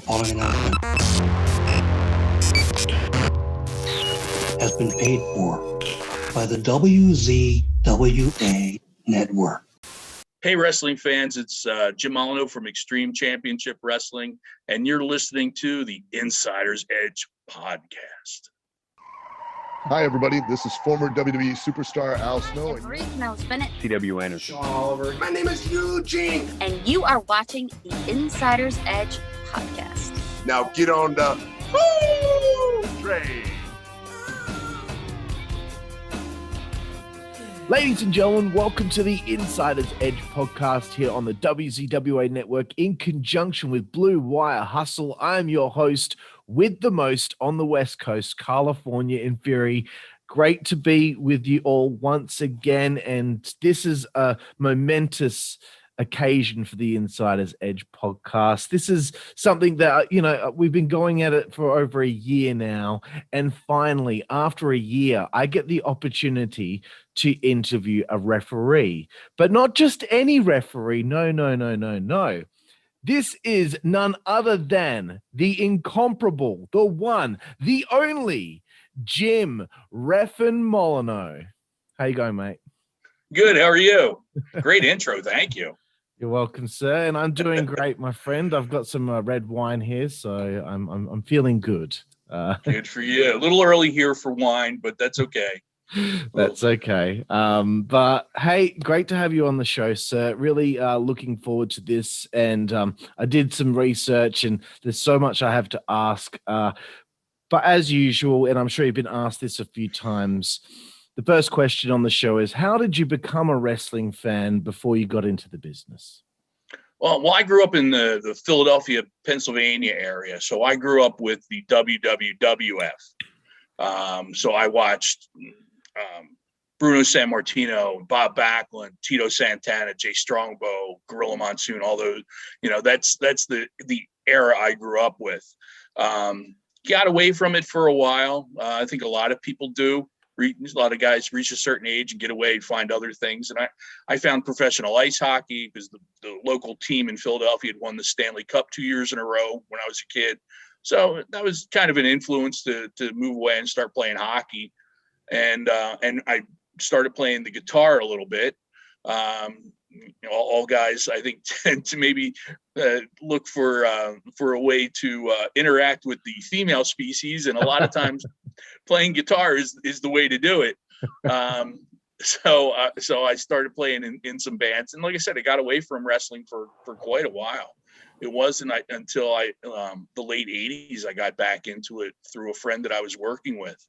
following announcement has been paid for by the WZWA Network. Hey, wrestling fans, it's Jim Molineaux from Extreme Championship Wrestling, and you're listening to the Insider's Edge podcast. Hi, everybody. This is former WWE superstar Al Snow. CW Anderson. Sean Oliver. My name is Eugene. And you are watching the Insider's Edge podcast. Now get on the train. Ladies and gentlemen, welcome to the Insider's Edge podcast here on the WZWA Network in conjunction with Blue Wire Hustle. I'm your host with the most on the West Coast, California in Fury. Great to be with you all once again, and this is a momentous occasion for the Insider's Edge podcast. This is something that, we've been going at it for over a year now, and finally, after a year, I get the opportunity to interview a referee, but not just any referee. No. This is none other than the incomparable, the one, the only Jim Reffin Molineaux. How you going, mate? Good. How are you? Great intro. Thank you. You're welcome, sir. And I'm doing great, my friend. I've got some red wine here, so I'm feeling good. Good for you. A little early here for wine, but that's okay. That's okay. But hey, great to have you on the show, sir. Really looking forward to this. And I did some research, and there's so much I have to ask. But as usual, and I'm sure you've been asked this a few times, the first question on the show is, how did you become a wrestling fan before you got into the business? Well, I grew up in the Philadelphia, Pennsylvania area. So I grew up with the WWF. So I watched Bruno Sammartino, Bob Backlund, Tito Santana, Jay Strongbow, Gorilla Monsoon, all those, that's the era I grew up with. Got away from it for a while. I think a lot of people do. A lot of guys reach a certain age and get away, find other things. And I found professional ice hockey because the local team in Philadelphia had won the Stanley Cup 2 years in a row when I was a kid. So that was kind of an influence to move away and start playing hockey. And I started playing the guitar a little bit. All guys, I think, tend to maybe look for a way to interact with the female species, and a lot of times playing guitar is the way to do it. So I started playing in some bands, and like I said, I got away from wrestling for quite a while. It wasn't until the late 80s I got back into it through a friend that I was working with.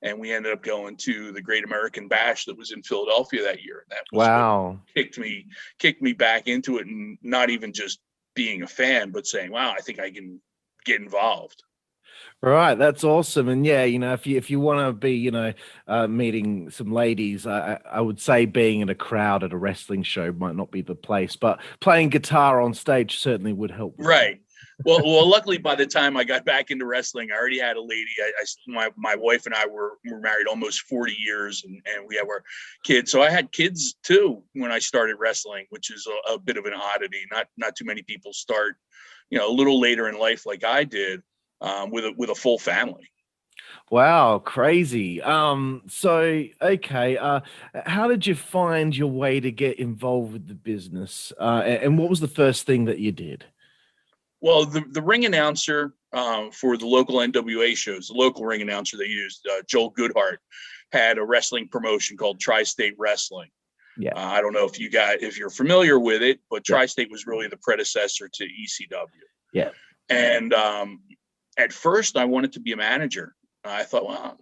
And we ended up going to the Great American Bash that was in Philadelphia that year. That was wow. Kicked me back into it, and not even just being a fan, but saying, wow, I think I can get involved. Right, that's awesome. And yeah, if you want to be, meeting some ladies, I would say being in a crowd at a wrestling show might not be the place, but playing guitar on stage certainly would help. Right. Well, luckily, by the time I got back into wrestling, I already had a lady. My wife and I were married almost 40 years, and we have our kids. So I had kids too when I started wrestling, which is a bit of an oddity. Not too many people start, a little later in life like I did, with a full family. Wow, crazy. So okay, how did you find your way to get involved with the business? And what was the first thing that you did? Well, the ring announcer for the local NWA shows, the local ring announcer they used, Joel Goodhart, had a wrestling promotion called Tri-State Wrestling. Yeah. I don't know if you're familiar with it, but Tri-State was really the predecessor to ECW. Yeah. And at first, I wanted to be a manager. I thought, well,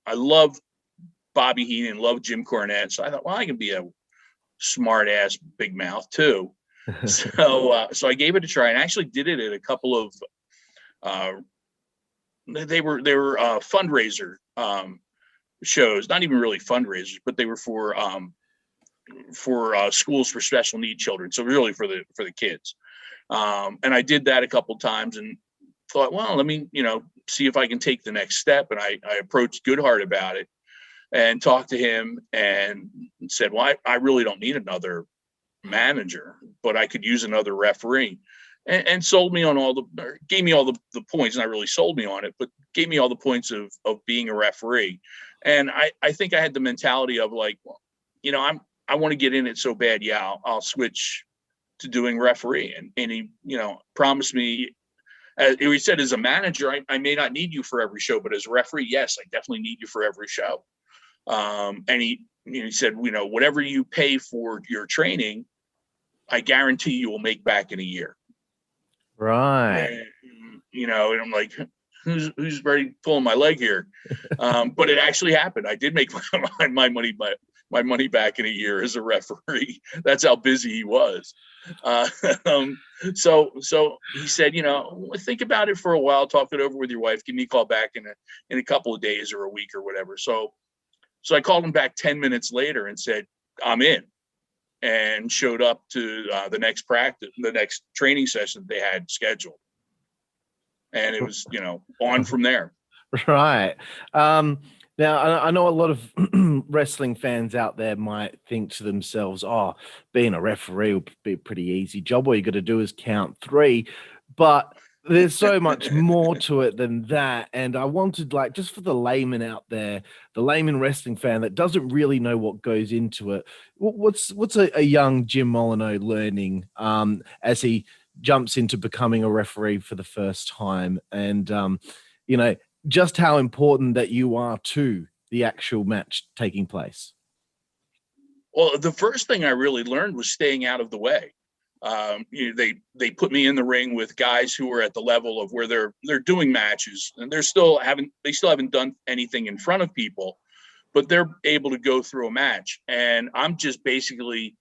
I love Bobby Heenan, love Jim Cornette, so I thought, well, I can be a smart ass big mouth too. So I gave it a try, and actually did it at a couple of they were fundraiser shows, not even really fundraisers, but they were for schools for special need children, so really for the kids. And I did that a couple times and thought, well, let me see if I can take the next step. And I approached Goodhart about it and talked to him and said, well, I really don't need another manager, but I could use another referee. and sold me on or gave me all the points. Not really sold me on it, but gave me all the points of being a referee. And I think I had the mentality of like, well, you know, I want to get in it so bad. Yeah, I'll switch to doing referee. And he, you know, promised me, he said, as a manager, I may not need you for every show, but as a referee, yes, I definitely need you for every show. And he said, you know, whatever you pay for your training, I guarantee you will make back in a year. Right. And, you know, and I'm like, who's ready pulling my leg here? But it actually happened. I did make my money back in a year as a referee. That's how busy he was. So he said, you know, think about it for a while, talk it over with your wife, give me a call back in a couple of days or a week or whatever. So I called him back 10 minutes later and said, I'm in, and showed up to the next training session they had scheduled. And it was, you know, on from there. Right. Now, I know a lot of wrestling fans out there might think to themselves, oh, being a referee would be a pretty easy job. All you got to do is count 3. But there's so much more to it than that. And I wanted, like, just for the layman out there, the layman wrestling fan that doesn't really know what goes into it, what's a young Jim Molineaux learning as he jumps into becoming a referee for the first time? And, you know, just how important that you are to the actual match taking place. Well, the first thing I really learned was staying out of the way. You know, they put me in the ring with guys who are at the level of where they're doing matches, and they still haven't done anything in front of people, but they're able to go through a match. And I'm just basically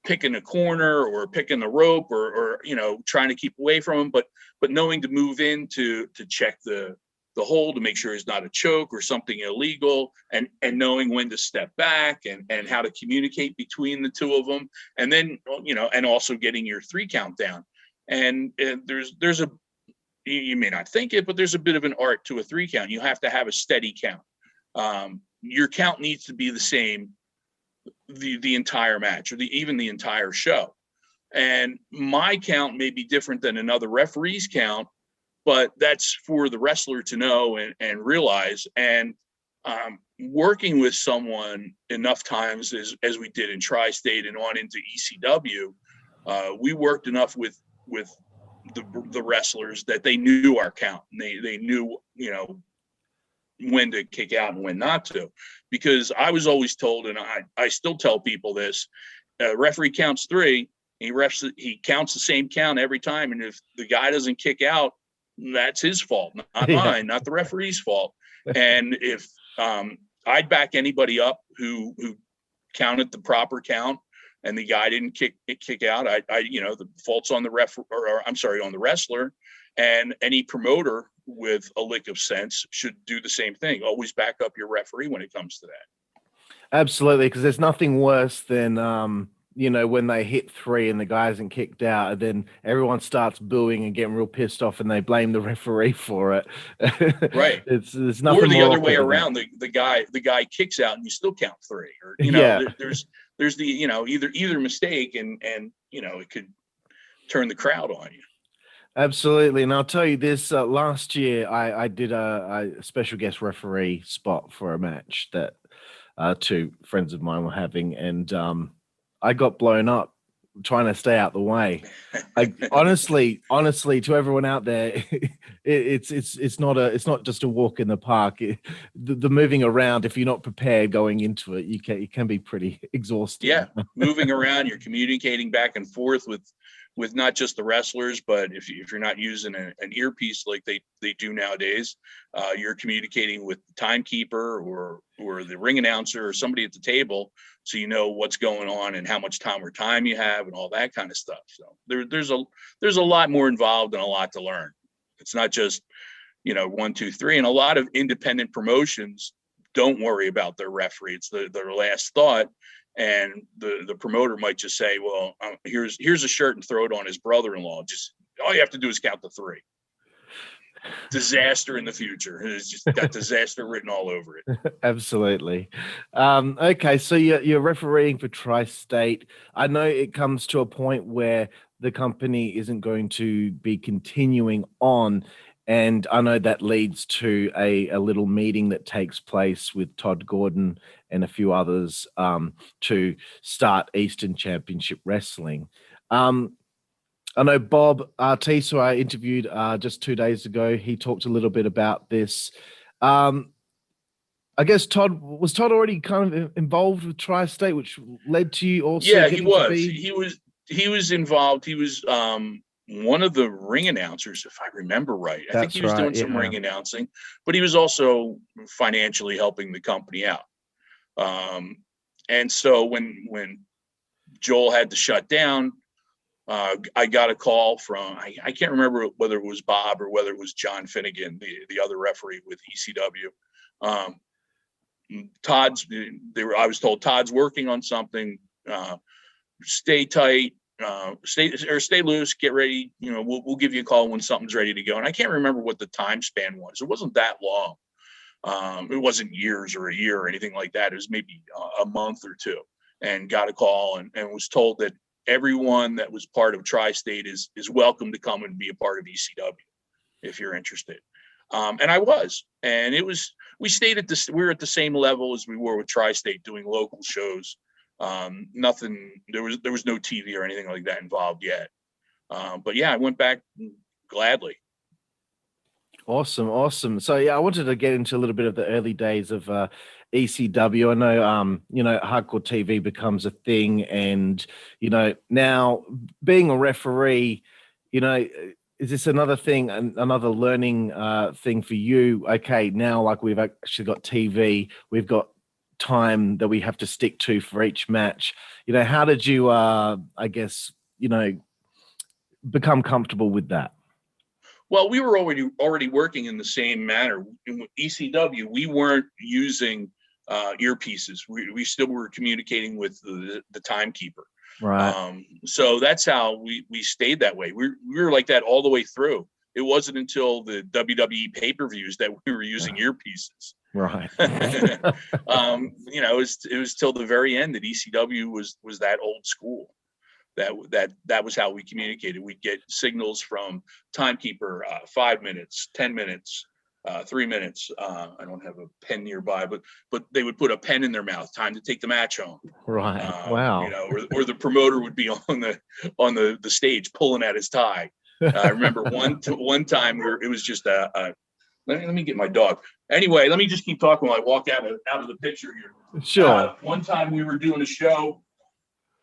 picking a corner or picking the rope or you know, trying to keep away from them, but knowing to move in to check the hold to make sure it's not a choke or something illegal, and knowing when to step back and how to communicate between the two of them. And then, you know, and also getting your 3 count down. And there's a, you may not think it, but there's a bit of an art to a 3 count. You have to have a steady count. Your count needs to be the same the entire match, or even the entire show. And my count may be different than another referee's count, but that's for the wrestler to know and realize. And working with someone enough times as we did in Tri-State and on into ECW, we worked enough with the wrestlers that they knew our count. And they knew, you know, when to kick out and when not to. Because I was always told, and I still tell people this, referee counts 3, he counts the same count every time. And if the guy doesn't kick out, that's his fault, not mine, not the referee's fault. And if I'd back anybody up who counted the proper count and the guy didn't kick out, I you know, the fault's on the on the wrestler. And any promoter with a lick of sense should do the same thing. Always back up your referee when it comes to that. Absolutely, because there's nothing worse than you know, when they hit 3 and the guy isn't kicked out, and then everyone starts booing and getting real pissed off, and they blame the referee for it. Right. There's nothing. Or the other way around. The guy kicks out and you still count 3. Or you know, there's the, you know, either mistake and you know, it could turn the crowd on you. Absolutely. And I'll tell you this, last year I did a special guest referee spot for a match that 2 friends of mine were having, and I got blown up trying to stay out the way. I honestly, to everyone out there, it's not just a walk in the park. The moving around, if you're not prepared going into it, it can be pretty exhausting. Yeah, moving around, you're communicating back and forth with not just the wrestlers, but if you're not using an earpiece like they do nowadays, you're communicating with the timekeeper or the ring announcer or somebody at the table, so you know what's going on and how much time you have and all that kind of stuff. So there's a lot more involved and a lot to learn. It's not just, you know, 1, 2, 3. And a lot of independent promotions don't worry about their referee. It's their last thought. And the promoter might just say, well, here's a shirt, and throw it on his brother-in-law. Just all you have to do is count to 3. Disaster in the future. It's just got disaster written all over it. Absolutely. Okay, so you're refereeing for Tri-State. I know it comes to a point where the company isn't going to be continuing on. And I know that leads to a little meeting that takes place with Todd Gordon and a few others to start Eastern Championship Wrestling. I know Bob Artis, who I interviewed just 2 days ago, he talked a little bit about this. I guess Todd already kind of involved with Tri-State, which led to you also. Yeah, he was involved. He was one of the ring announcers, if I remember right. I think he was doing some ring announcing, but he was also financially helping the company out. And so when Joel had to shut down, I got a call from, I can't remember whether it was Bob or whether it was John Finnegan, the other referee with ECW. I was told Todd's working on something. Stay tight, stay loose, get ready. We'll give you a call when something's ready to go. And I can't remember what the time span was. It wasn't that long. It wasn't years or a year or anything like that. It was maybe a month or two, and got a call and was told that everyone that was part of Tri-State is welcome to come and be a part of ECW if you're interested. And I was, and we stayed we were at the same level as we were with Tri-State, doing local shows. Nothing, there was no TV or anything like that involved yet. But yeah, I went back gladly. Awesome. So yeah, I wanted to get into a little bit of the early days of ECW. I know, hardcore TV becomes a thing, and now being a referee, is this another thing, another learning thing for you? Okay, now like we've actually got TV, we've got time that we have to stick to for each match. How did you, become comfortable with that? Well, we were already working in the same manner. In ECW, we weren't using earpieces. We still were communicating with the timekeeper. Right. So that's how we stayed that way. We were like that all the way through. It wasn't until the WWE pay-per-views that we were using earpieces. Right. It was till the very end that ECW was that old school. That was how we communicated. We'd get signals from timekeeper, 5 minutes, 10 minutes, 3 minutes. I don't have a pen nearby, but they would put a pen in their mouth. Time to take the match home. Right. Wow. Or the promoter would be on the stage pulling at his tie. I remember one time where it was just let me get my dog. Anyway, let me just keep talking while I walk out of the picture here. Sure. One time we were doing a show,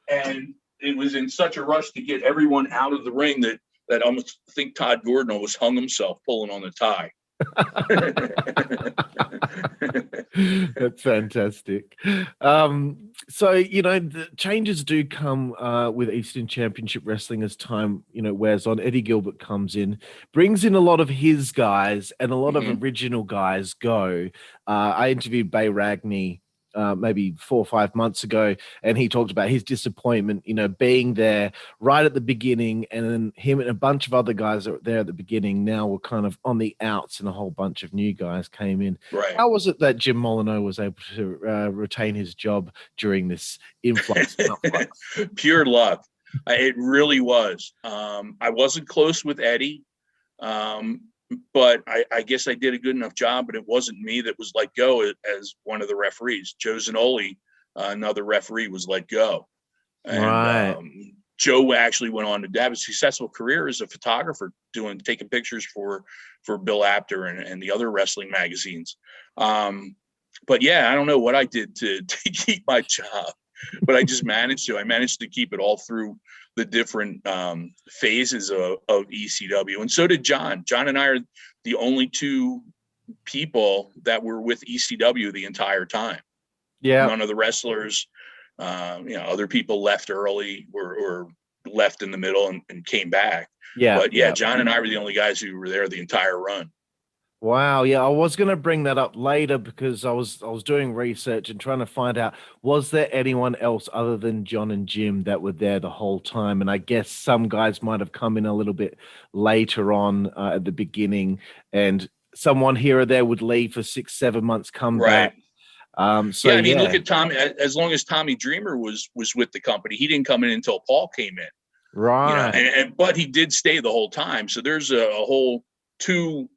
and it was in such a rush to get everyone out of the ring that I almost think Todd Gordon almost hung himself pulling on the tie. That's fantastic. So the changes do come with Eastern Championship Wrestling as time wears on. Eddie Gilbert comes in, brings in a lot of his guys, and a lot of original guys go. I interviewed Bay Ragney maybe 4 or 5 months ago, and he talked about his disappointment, being there right at the beginning, and then him and a bunch of other guys that were there at the beginning now were kind of on the outs, and a whole bunch of new guys came in. Right. How was it that Jim Molineaux was able to retain his job during this influx? Pure luck. It really was. I wasn't close with Eddie. But I guess I did a good enough job, but it wasn't me that was let go as one of the referees. Joe Zanoli, another referee, was let go. And, right. Joe actually went on to have a successful career as a photographer, taking pictures for Bill Apter and the other wrestling magazines. But yeah, I don't know what I did to keep my job, but I just managed to. I managed to keep it all through the different phases of ECW. And so did John. John and I are the only two people that were with ECW the entire time. Yeah. None of the wrestlers, other people left early or left in the middle and came back. Yeah. But yeah, John and I were the only guys who were there the entire run. Wow. Yeah, I was going to bring that up later because I was doing research and trying to find out, was there anyone else other than John and Jim that were there the whole time? And I guess some guys might have come in a little bit later on at the beginning, and someone here or there would leave for 6-7 months, come back. Look at Tommy. As long as Tommy Dreamer was with the company, he didn't come in until Paul came in. Right. But he did stay the whole time. So there's a whole two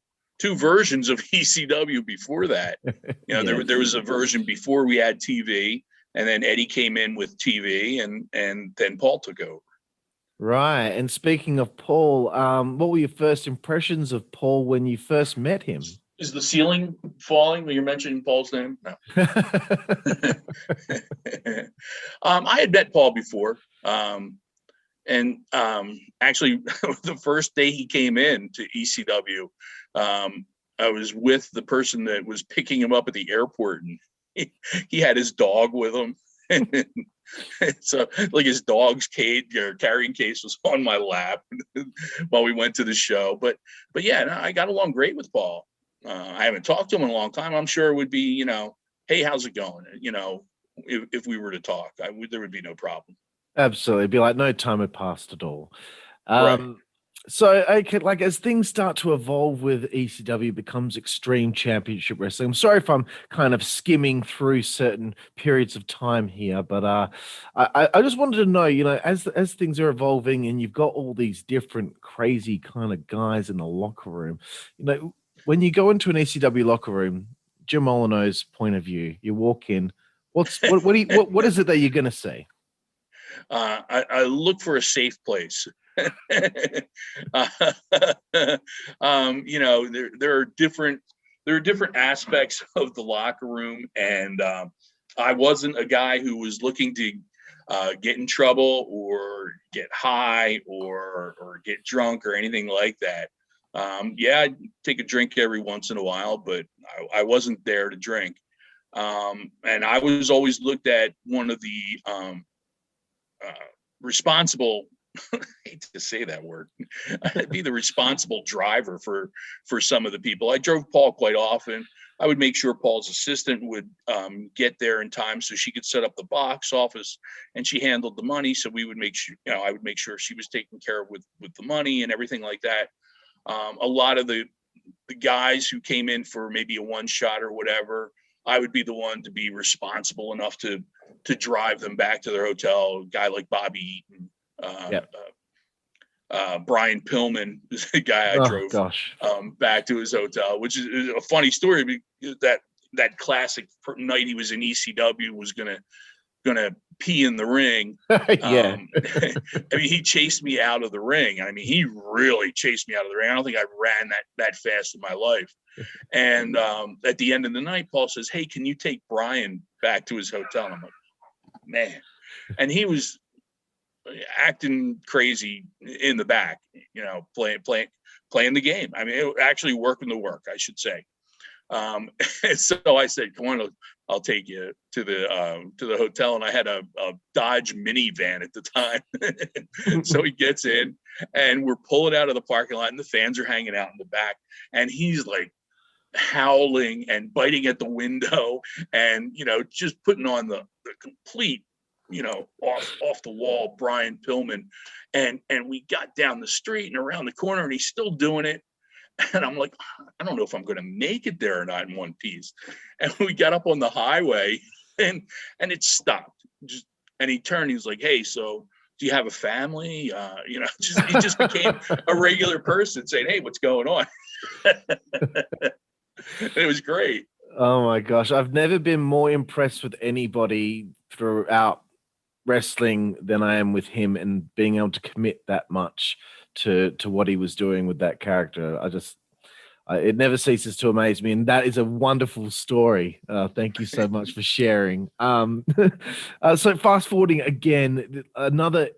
versions of ECW before that. Yes. There was a version before we had TV, and then Eddie came in with TV, and then Paul took over. Right. And speaking of Paul, what were your first impressions of Paul when you first met him? Is the ceiling falling when you're mentioning Paul's name? No. I had met Paul before. And actually, the first day he came in to ECW, I was with the person that was picking him up at the airport, and he had his dog with him. So like his dog's cage or carrying case was on my lap while we went to the show. But yeah, no, I got along great with Paul. I haven't talked to him in a long time. I'm sure it would be, hey, how's it going? If we were to talk, there would be no problem. Absolutely. It'd be like no time had passed at all. Right. So, okay, like as things start to evolve with ECW becomes Extreme Championship Wrestling. I'm sorry if I'm kind of skimming through certain periods of time here, but I just wanted to know, as things are evolving and you've got all these different crazy kind of guys in the locker room, when you go into an ECW locker room, Jim Molineaux's point of view, you walk in, what is it that you're going to say? I look for a safe place. There are different aspects of the locker room, and I wasn't a guy who was looking to get in trouble or get high or get drunk or anything like that. I'd take a drink every once in a while, but I wasn't there to drink. And I was always looked at one of the responsible, I hate to say that word, I'd be the responsible driver for some of the people. I drove Paul quite often. I would make sure Paul's assistant would get there in time so she could set up the box office, and she handled the money. So we would make sure, I would make sure she was taken care of with the money and everything like that. A lot of the guys who came in for maybe a one shot or whatever, I would be the one to be responsible enough to drive them back to their hotel. A guy like Bobby Eaton, Brian Pillman is the guy I drove back to his hotel, which is a funny story, because that classic night he was in ECW was gonna pee in the ring. Yeah. I mean, he chased me out of the ring. I mean, he really chased me out of the ring. I don't think I ran that fast in my life. And at the end of the night, Paul says, "Hey, can you take Brian back to his hotel?" And I'm like, man. And he was acting crazy in the back, playing the game. I mean, actually working the work, I should say. So I said, "Come on, I'll take you to the hotel." And I had a Dodge minivan at the time. So he gets in, and we're pulling out of the parking lot, and the fans are hanging out in the back, and he's like howling and biting at the window, and just putting on the complete off the wall Brian Pillman. And we got down the street and around the corner, and he's still doing it. And I'm like, I don't know if I'm going to make it there or not in one piece. And we got up on the highway, and it stopped. And he turned. He was like, "Hey, so do you have a family?" He just became a regular person saying, "Hey, what's going on?" It was great. Oh my gosh, I've never been more impressed with anybody throughout wrestling than I am with him, and being able to commit that much to what he was doing with that character. It never ceases to amaze me, and that is a wonderful story. Thank you so much for sharing. So fast forwarding again, another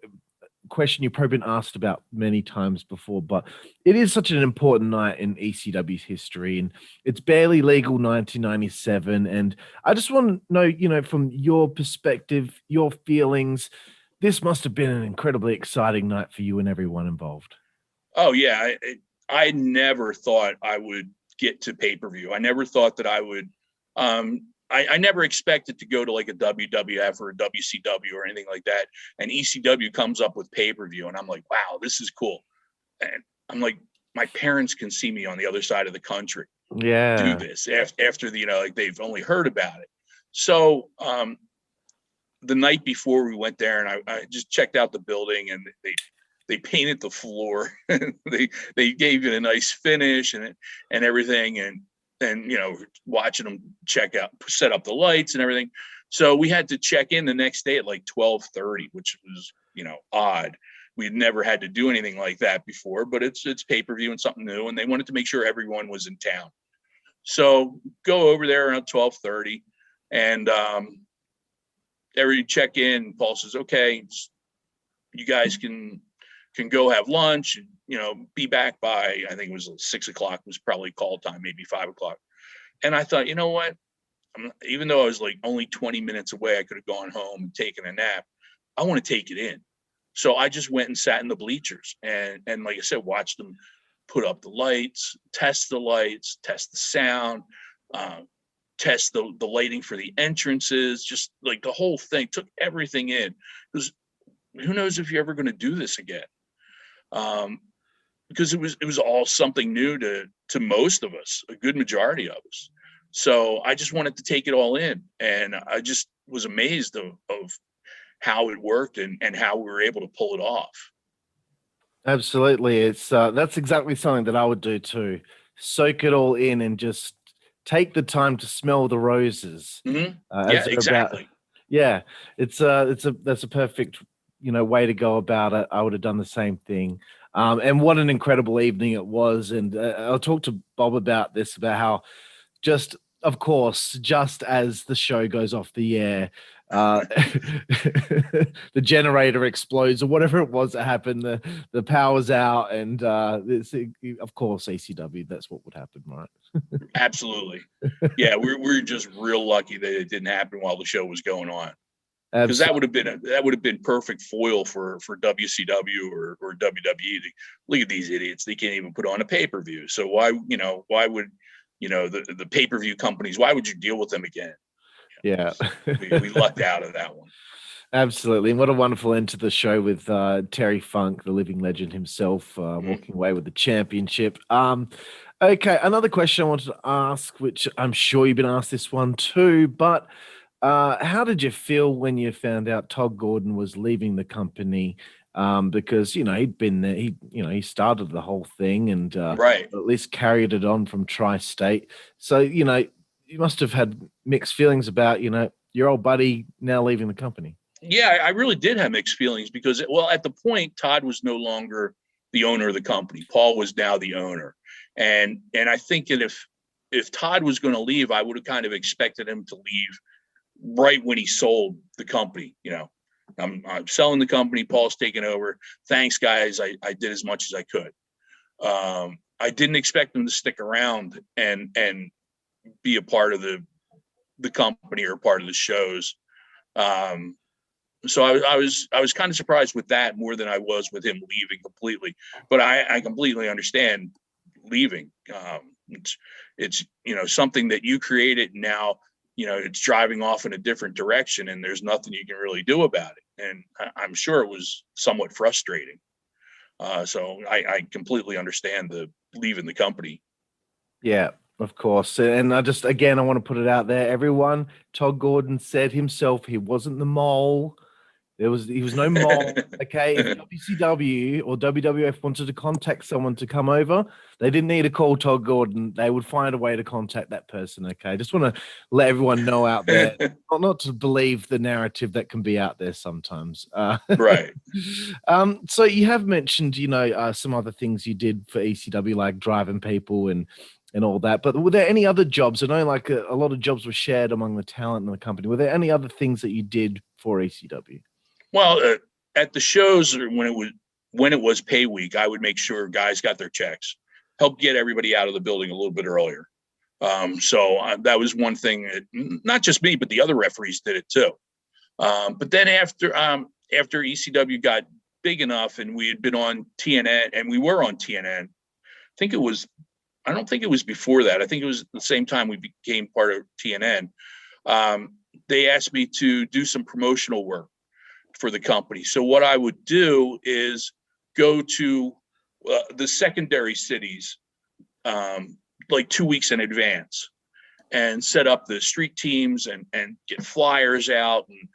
question you've probably been asked about many times before, but it is such an important night in ECW's history, and it's barely legal 1997. And I just want to know, from your perspective, your feelings, this must have been an incredibly exciting night for you and everyone involved. Oh yeah. I never thought I would get to pay-per-view. I never thought that I would, I never expected to go to like a WWF or a WCW or anything like that. And ECW comes up with pay-per-view, and I'm like, wow, this is cool. And I'm like, my parents can see me on the other side of the country. Yeah. Do this after the, they've only heard about it. So the night before we went there, and I just checked out the building, and they painted the floor. they gave it a nice finish and everything, and watching them set up the lights and everything. So we had to check in the next day at like 12:30, which was odd. We'd never had to do anything like that before, but it's pay-per-view and something new, and they wanted to make sure everyone was in town. So go over there around 12:30, and every check in. Paul says, "Okay, you guys can go have lunch, and be back by," I think it was 6 o'clock was probably call time, maybe 5 o'clock. And I thought, you know what? Even though I was like only 20 minutes away, I could have gone home and taken a nap. I want to take it in. So I just went and sat in the bleachers and like I said, watched them put up the lights, test the sound, test the lighting for the entrances, just like the whole thing, took everything in. Because who knows if you're ever going to do this again? Because it was all something new to most of us, a good majority of us. So I just wanted to take it all in, and I just was amazed of how it worked and how we were able to pull it off. Absolutely. It's that's exactly something that I would do too. Soak it all in and just take the time to smell the roses. Mm-hmm. Yeah, exactly. That's a perfect way to go about it. I would have done the same thing. And what an incredible evening it was. And I'll talk to Bob about this, about how just as the show goes off the air, the generator explodes or whatever it was that happened, the power's out, and of course ECW, that's what would happen, right? Absolutely. Yeah, we're just real lucky that it didn't happen while the show was going on, because that would have been perfect foil for WCW or WWE. Look at these idiots, they can't even put on a pay-per-view. So why would the pay-per-view companies, why would you deal with them again? Yeah. we lucked out of that one. Absolutely. And what a wonderful end to the show with Terry Funk, the living legend himself, walking away with the championship. Okay, another question I wanted to ask, which I'm sure you've been asked this one too, but how did you feel when you found out Todd Gordon was leaving the company? Because he'd been there, he started the whole thing and right, at least carried it on from Tri-State. So you must have had mixed feelings about your old buddy now leaving the company. Yeah, I really did have mixed feelings because, at the point, Todd was no longer the owner of the company. Paul was now the owner, and I think that if Todd was going to leave, I would have kind of expected him to leave right when he sold the company. I'm selling the company. Paul's taking over. Thanks, guys. I did as much as I could. I didn't expect him to stick around and be a part of the company or part of the shows. So I was kind of surprised with that more than I was with him leaving completely. But I completely understand leaving. It's something that you created, and now it's driving off in a different direction, and there's nothing you can really do about it. And I'm sure it was somewhat frustrating. So I completely understand the leaving the company. Yeah, of course. And I want to put it out there, everyone. Todd Gordon said himself he wasn't the mole. He was no mole. Okay, if WCW or WWF wanted to contact someone to come over, they didn't need to call Todd Gordon. They would find a way to contact that person. Okay, just want to let everyone know out there, not to believe the narrative that can be out there sometimes. Right. So you have mentioned, some other things you did for ECW, like driving people and all that. But were there any other jobs? I know like a lot of jobs were shared among the talent in the company. Were there any other things that you did for ECW? Well, at the shows when it was pay week, I would make sure guys got their checks, help get everybody out of the building a little bit earlier. So that was one thing that not just me, but the other referees did it too. But then after ECW got big enough and we had been on TNN, and we were on TNN, I don't think it was before that. I think it was the same time we became part of TNN. They asked me to do some promotional work for the company. So what I would do is go to the secondary cities like 2 weeks in advance and set up the street teams and get flyers out and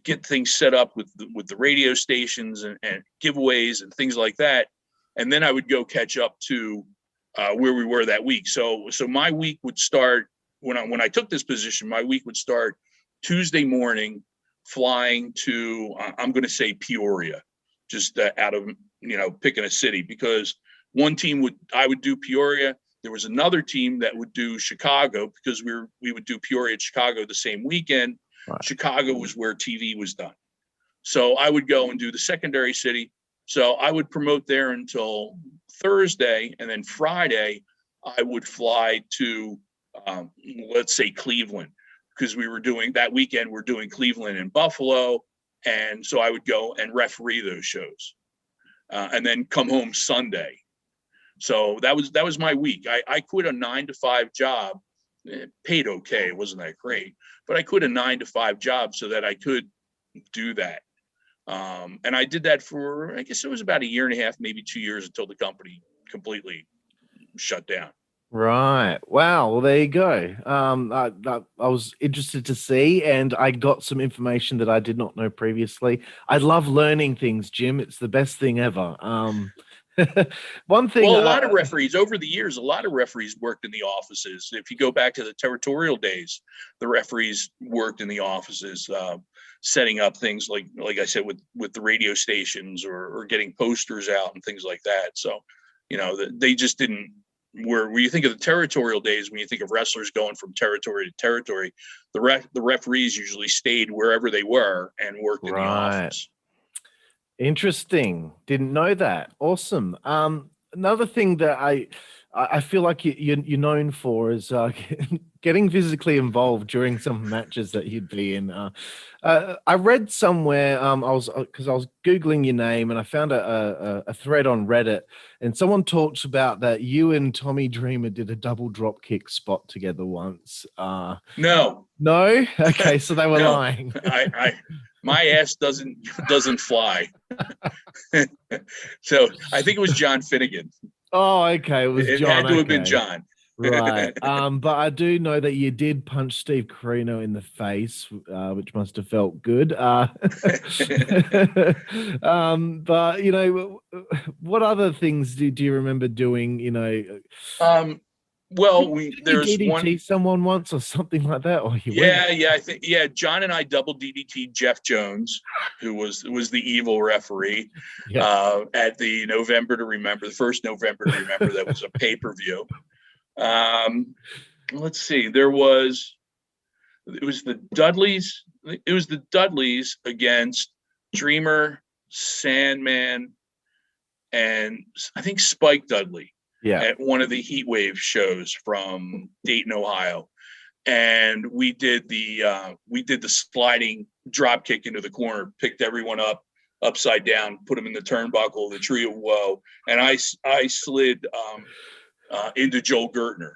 get things set up with the radio stations and giveaways and things like that. And then I would go catch up to where we were that week. So my week would start when I took this position. My week would start Tuesday morning, flying to I'm going to say Peoria, just out of picking a city, because one team I would do Peoria. There was another team that would do Chicago, because we would do Peoria and Chicago the same weekend. Right. Chicago was where TV was done. So I would go and do the secondary city. So I would promote there until Thursday, and then Friday I would fly to let's say Cleveland, because we were doing that weekend. We're doing Cleveland and Buffalo, and so I would go and referee those shows, and then come home Sunday. So that was my week. I quit a 9-to-5 job, paid okay. It wasn't that great, but I quit a 9-to-5 job so that I could do that. And I did that for, I guess it was about a year and a half, maybe 2 years, until the company completely shut down. Right. Wow. Well, there you go. I was interested to see, and I got some information that I did not know previously. I love learning things, Jim. It's the best thing ever. One thing. Well, a lot of referees over the years, a lot of referees worked in the offices. If you go back to the territorial days, the referees worked in the offices, setting up things like I said, with the radio stations or getting posters out and things like that. So, they just didn't. Where you think of the territorial days, when you think of wrestlers going from territory to territory, the referees usually stayed wherever they were and worked in the office. Interesting. Didn't know that. Awesome. Another thing that I feel like you're known for is getting physically involved during some matches that you'd be in. I read somewhere, I was Googling your name, and I found a thread on Reddit, and someone talks about that you and Tommy Dreamer did a double drop kick spot together once. No. Okay, so they were No. lying. My ass doesn't fly. So I think it was John Finnegan. Oh, okay. It John. Had to have been John. Right. But I do know that you did punch Steve Corino in the face, which must have felt good. But what other things do you remember doing? Well, there's DDT someone once or something like that. Or I think John and I double DDT Jeff Jones, who was the evil referee, at the November to Remember, the first November to Remember. That was a pay-per-view. Let's see, it was the Dudleys against Dreamer, Sandman, and I think Spike Dudley. At one of the Heat Wave shows from Dayton, Ohio, and we did the sliding drop kick into the corner, picked everyone up upside down, put them in the turnbuckle, the tree of woe, and I slid into Joel Gertner.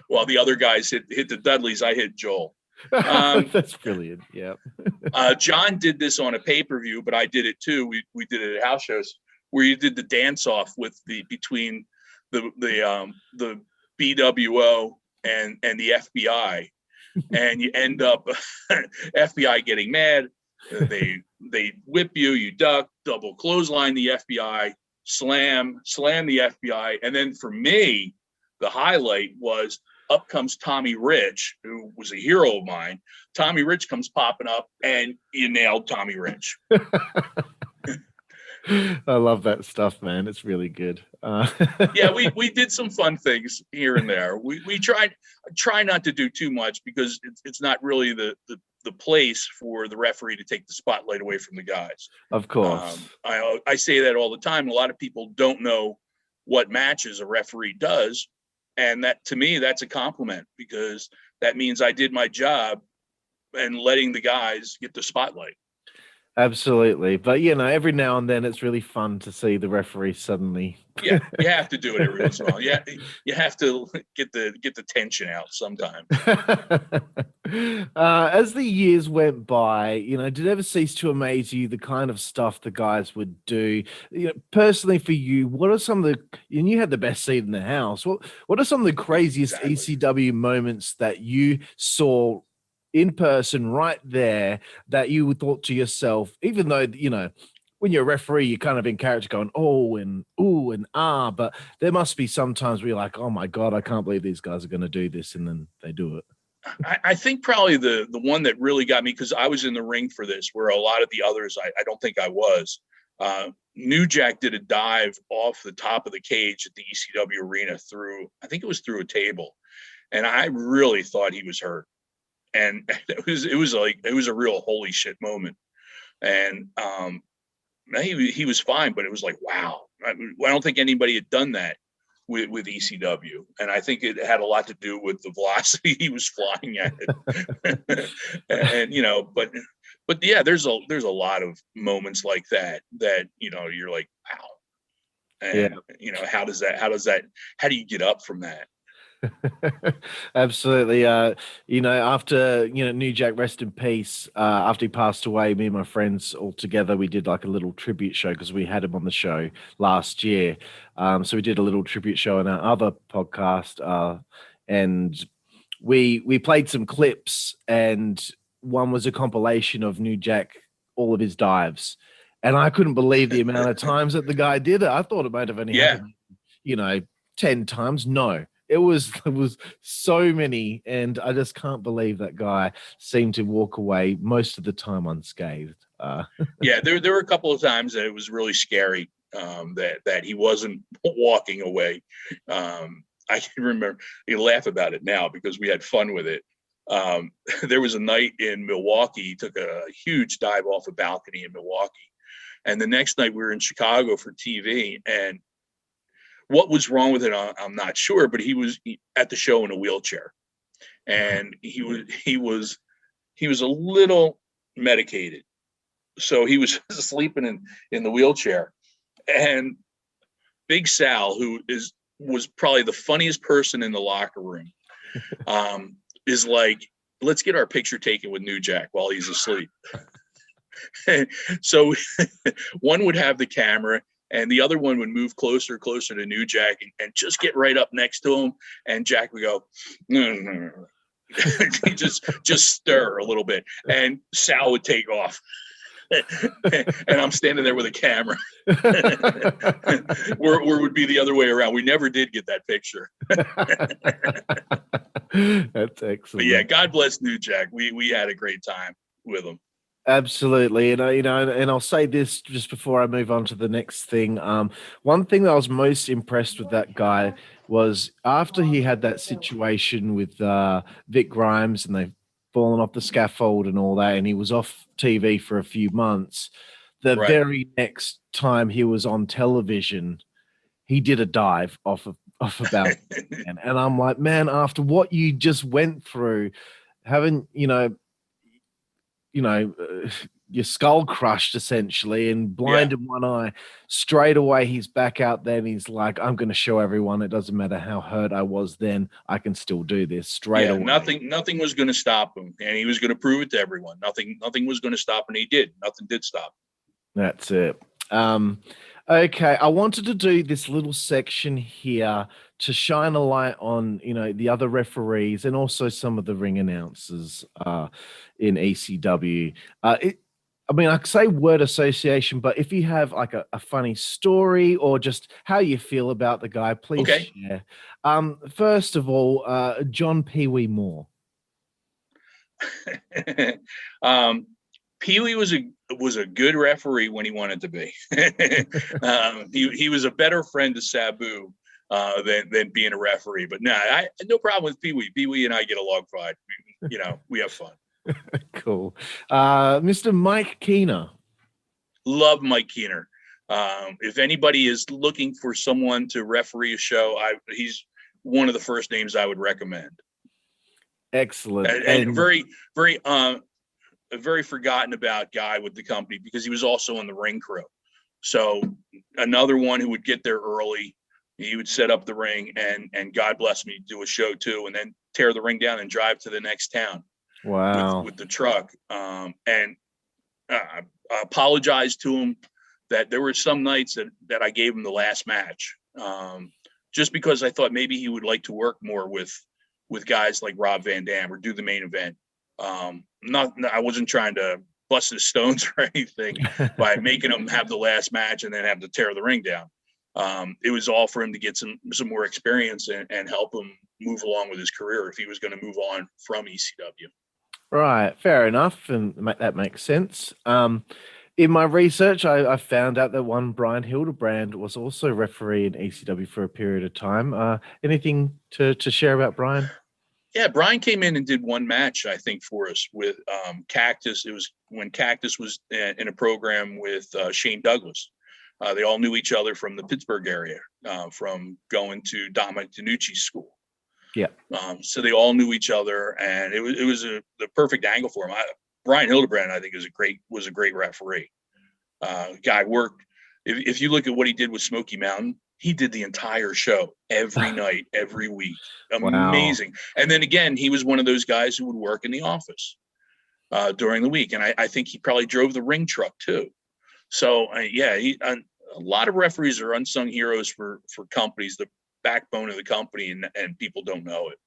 While the other guys hit the Dudleys, I hit Joel. That's brilliant. Yeah. John did this on a pay-per-view, but I did it too. We did it at house shows, where you did the dance off between the BWO and the FBI, and you end up FBI getting mad. They whip you, you duck, double clothesline the FBI, slam the FBI, and then for me, the highlight was up comes Tommy Rich, who was a hero of mine. Tommy Rich comes popping up, and you nailed Tommy Rich. I love that stuff, man. It's really good. Yeah, we did some fun things here and there. We try not to do too much, because it's not really the place for the referee to take the spotlight away from the guys. Of course. I say that all the time. A lot of people don't know what matches a referee does, and that, to me, that's a compliment, because that means I did my job and letting the guys get the spotlight. Absolutely. But, every now and then it's really fun to see the referee suddenly. Yeah, you have to do it every once in a while. Yeah, you have to get the tension out sometime. As the years went by, did it ever cease to amaze you the kind of stuff the guys would do? Personally for you, what are some of and you had the best seat in the house. What are some of the craziest ECW moments that you saw in person right there that you thought to yourself, even though, you know, when you're a referee, you're kind of in character going, oh, and ooh, and ah, but there must be sometimes where you're like, oh my God, I can't believe these guys are going to do this. And then they do it. I think probably the one that really got me, because I was in the ring for this, where a lot of the others, I don't think I was. New Jack did a dive off the top of the cage at the ECW arena I think it was through a table. And I really thought he was hurt. And it was a real holy shit moment. And he was fine, but it was like, wow. I don't think anybody had done that with ECW, and I think it had a lot to do with the velocity he was flying at it. And you know, but yeah, there's a lot of moments like that you know, you're like, wow. And you know, how do you get up from that? Absolutely. You know, after, you know, New Jack, rest in peace, after he passed away, me and my friends all together, we did like a little tribute show because we had him on the show last year. So we did a little tribute show on our other podcast, and we played some clips, and one was a compilation of New Jack, all of his dives. And I couldn't believe the amount of times that the guy did it. I thought it might have only happened, you know, 10 times. No. It was so many, and I just can't believe that guy seemed to walk away most of the time unscathed. Yeah, there were a couple of times that it was really scary, that he wasn't walking away. I can remember, you laugh about it now because we had fun with it. There was a night in Milwaukee. He took a huge dive off a balcony in Milwaukee, and the next night we were in Chicago for TV, and what was wrong with it, I'm not sure, but he was at the show in a wheelchair, and he was a little medicated, so he was sleeping in the wheelchair. And Big Sal, who was probably the funniest person in the locker room, is like, let's get our picture taken with New Jack while he's asleep. So one would have the camera, and the other one would move closer to New Jack and just get right up next to him. And Jack would go, no. just stir a little bit. And Sal would take off. And I'm standing there with a camera. Where would be the other way around. We never did get that picture. That's excellent. But yeah, God bless New Jack. We had a great time with him. Absolutely. And you know, and I'll say this just before I move on to the next thing. One thing that I was most impressed with that guy was after he had that situation with Vic Grimes, and they've fallen off the scaffold and all that, and he was off TV for a few months. The very next time he was on television, he did a dive off a balcony. And I'm like, man, after what you just went through, having, your skull crushed essentially and blind in one eye, straight away he's back out there and he's like, I'm going to show everyone, it doesn't matter how hurt I was then, I can still do this straight away. Nothing was going to stop him, and he was going to prove it to everyone. Nothing was going to stop him. He did. Nothing did stop him. That's it. Okay, I wanted to do this little section here to shine a light on, the other referees and also some of the ring announcers in ECW. I could say word association, but if you have like a funny story or just how you feel about the guy, please share. First of all, John Pee Wee Moore. Pee Wee was a good referee when he wanted to be. He was a better friend to Sabu than being a referee. But I no problem with Pee Wee. Pee Wee and I get along fine. We have fun. Cool. Mr. Mike Keener. Love Mike Keener. If anybody is looking for someone to referee a show, he's one of the first names I would recommend. Excellent. And a very forgotten about guy with the company because he was also in the ring crew. So another one who would get there early. He would set up the ring and God bless me, do a show too, and then tear the ring down and drive to the next town. Wow. With the truck. And I apologized to him that there were some nights that I gave him the last match, just because I thought maybe he would like to work more with guys like Rob Van Dam or do the main event. I wasn't trying to bust his stones or anything by making him have the last match and then have to tear the ring down. It was all for him to get some more experience and help him move along with his career if he was going to move on from ECW. Right, fair enough, and that makes sense. In my research, I found out that one Brian Hilbrand was also referee in ECW for a period of time. Anything to share about Brian? Yeah, Brian came in and did one match, I think, for us with Cactus. It was when Cactus was in a program with Shane Douglas. They all knew each other from the Pittsburgh area, from going to Dominic DiNucci's school. Yeah. So they all knew each other, and it was the perfect angle for him. Brian Hildebrand, I think, was a great referee. Guy worked. If you look at what he did with Smoky Mountain, he did the entire show every night, every week. Amazing. Wow. And then again, he was one of those guys who would work in the office during the week, and I think he probably drove the ring truck too. So a lot of referees are unsung heroes for companies, the backbone of the company, and people don't know it.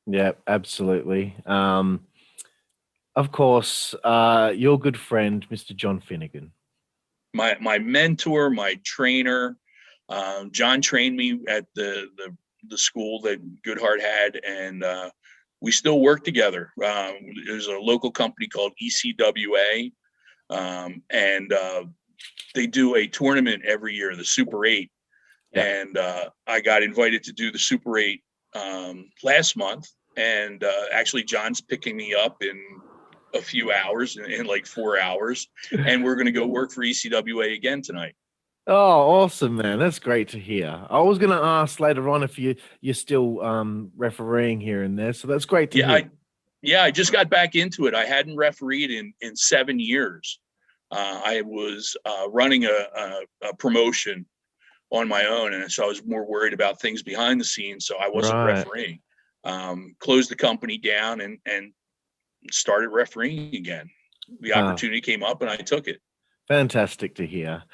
Yeah, absolutely. Of course, your good friend, Mr. John Finnegan. My mentor, my trainer. John trained me at the school that Goodhart had, and we still work together. There's a local company called ECWA, and they do a tournament every year, the Super 8. Yeah. And I got invited to do the Super 8 last month, and actually John's picking me up in a few hours, in like 4 hours, and we're going to go work for ECWA again tonight. Oh, awesome, man. That's great to hear. I was going to ask later on if you're still refereeing here and there, so that's great to hear. I just got back into it. I hadn't refereed in 7 years. I was running a promotion on my own, and so I was more worried about things behind the scenes, so I wasn't refereeing. Closed the company down and started refereeing again. The opportunity came up, and I took it. Fantastic to hear.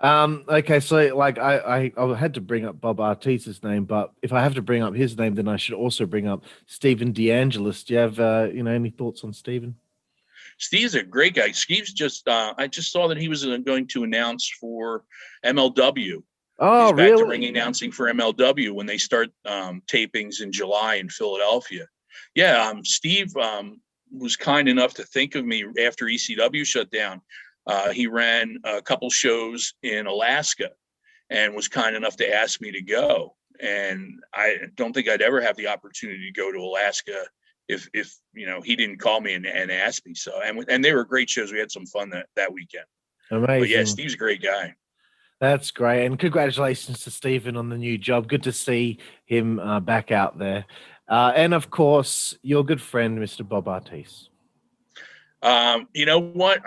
Okay, so like I had to bring up Bob Artis's name, but if I have to bring up his name, then I should also bring up Stephen DeAngelis. Do you have any thoughts on Stephen? Steve's a great guy. Steve's just I just saw that he was going to announce for MLW. Oh, he's back really? to ring announcing for MLW when they start tapings in July in Philadelphia. Yeah, Steve was kind enough to think of me after ECW shut down. He ran a couple shows in Alaska and was kind enough to ask me to go. And I don't think I'd ever have the opportunity to go to Alaska if he didn't call me and ask me. So, and they were great shows. We had some fun that weekend. Amazing. But yeah, Steve's a great guy. That's great. And congratulations to Stephen on the new job. Good to see him back out there. And of course, your good friend, Mr. Bob Artis. You know what?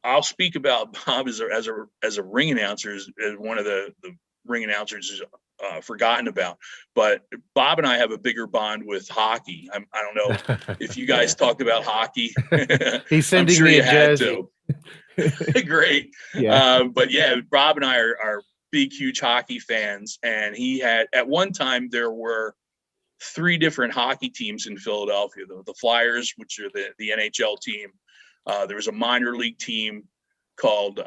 I'll speak about Bob as a ring announcer, as one of the ring announcers is forgotten about. But Bob and I have a bigger bond with hockey. I don't know if you guys talked about hockey. He's sending me a jersey. Great. Yeah. But yeah, Bob and I are big, huge hockey fans. And he had, at one time, there were 3 different hockey teams in Philadelphia. The Flyers, which are the NHL team. There was a minor league team called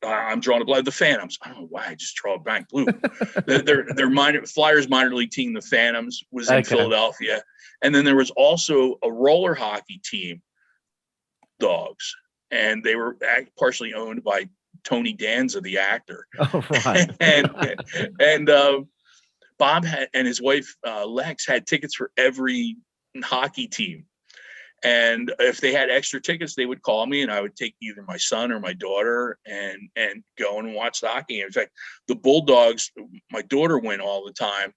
I'm drawing a blank. The Phantoms. I don't know why I just draw a blank blue. their Flyers minor league team, the Phantoms, was in Philadelphia, and then there was also a roller hockey team, Dogs, and they were partially owned by Tony Danza, the actor. Oh, right. and Bob and his wife Lex had tickets for every hockey team. And if they had extra tickets, they would call me and I would take either my son or my daughter and go and watch the hockey. In fact, the Bulldogs, my daughter went all the time,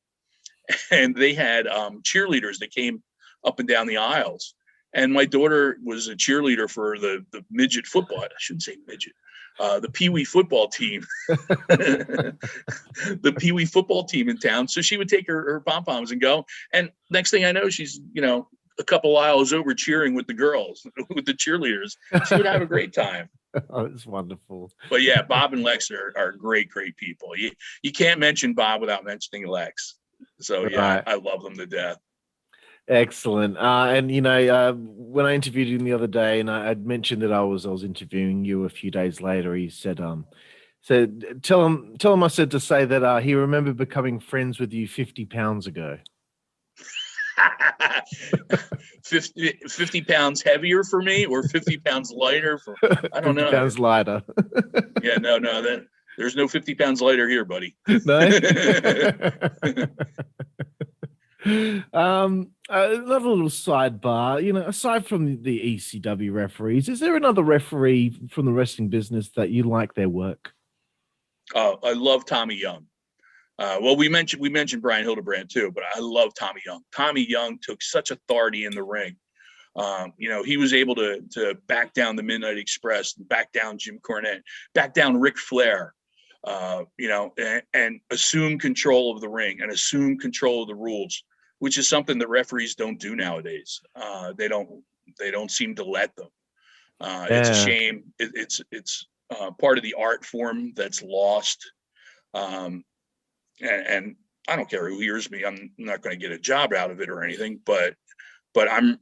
and they had cheerleaders that came up and down the aisles. And my daughter was a cheerleader for the midget football. I shouldn't say midget. The Pee Wee football team, the Pee Wee football team in town. So she would take her pom-poms and go. And next thing I know, she's, a couple aisles over cheering with the girls, with the cheerleaders. She would have a great time. Oh, it's wonderful. But yeah, Bob and Lex are great, great people. You can't mention Bob without mentioning Lex. So yeah, I love them to death. Excellent. And when I interviewed him the other day, and I'd mentioned that I was interviewing you a few days later, he said, tell him I said to say that he remembered becoming friends with you 50 pounds ago. 50 pounds heavier for me, or 50 pounds lighter for, I don't know. 50 pounds lighter. Yeah, no, there's no 50 pounds lighter here, buddy. No. Another little sidebar, aside from the ECW referees, is there another referee from the wrestling business that you like their work? Oh, I love Tommy Young. Well, we mentioned Brian Hilbrand too, but I love Tommy Young. Tommy Young took such authority in the ring. He was able to back down the Midnight Express, back down Jim Cornette, back down Ric Flair, and assume control of the ring and assume control of the rules, which is something that referees don't do nowadays. They don't seem to let them. It's a shame. It's part of the art form that's lost. And I don't care who hears me. I'm not going to get a job out of it or anything, but I'm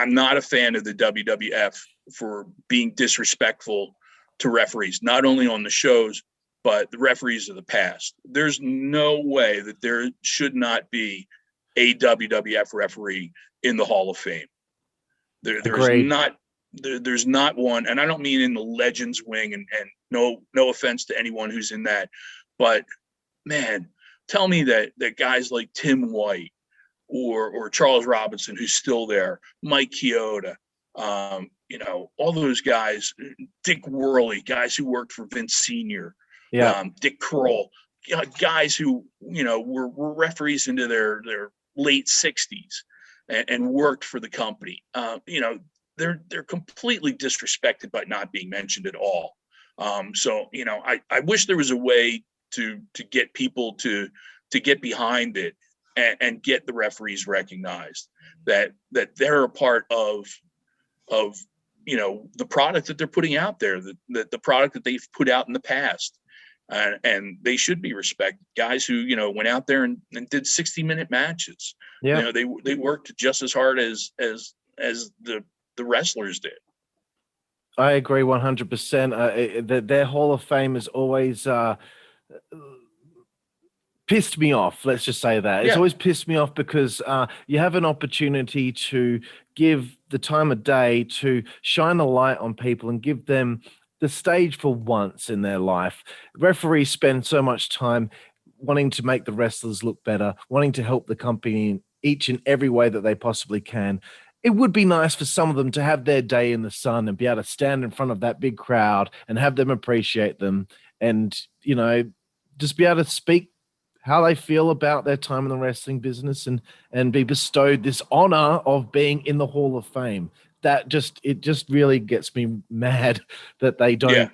not a fan of the WWF for being disrespectful to referees, not only on the shows, but the referees of the past. There's no way that there should not be a WWF referee in the Hall of Fame. There's not one, and I don't mean in the Legends wing, and no offense to anyone who's in that, but man, tell me that guys like Tim White or Charles Robinson, who's still there, Mike Chioda, all those guys, Dick Worley, guys who worked for Vince Sr., Dick Kroll, guys who, were referees into their late 60s and worked for the company. They're completely disrespected by not being mentioned at all. So I wish there was a way to get people to get behind it and get the referees recognized that they're a part of the product that they're putting out there, that the product that they've put out in the past, and they should be respected. Guys who went out there and did 60-minute matches. Yeah, they worked just as hard as the wrestlers did. I agree 100%. Their Hall of Fame has always pissed me off. Let's just say that. It's always pissed me off because you have an opportunity to give the time of day to shine a light on people and give them the stage for once in their life. Referees spend so much time wanting to make the wrestlers look better, wanting to help the company in each and every way that they possibly can. It would be nice for some of them to have their day in the sun and be able to stand in front of that big crowd and have them appreciate them and, just be able to speak how they feel about their time in the wrestling business and be bestowed this honor of being in the Hall of Fame. It just really gets me mad that they don't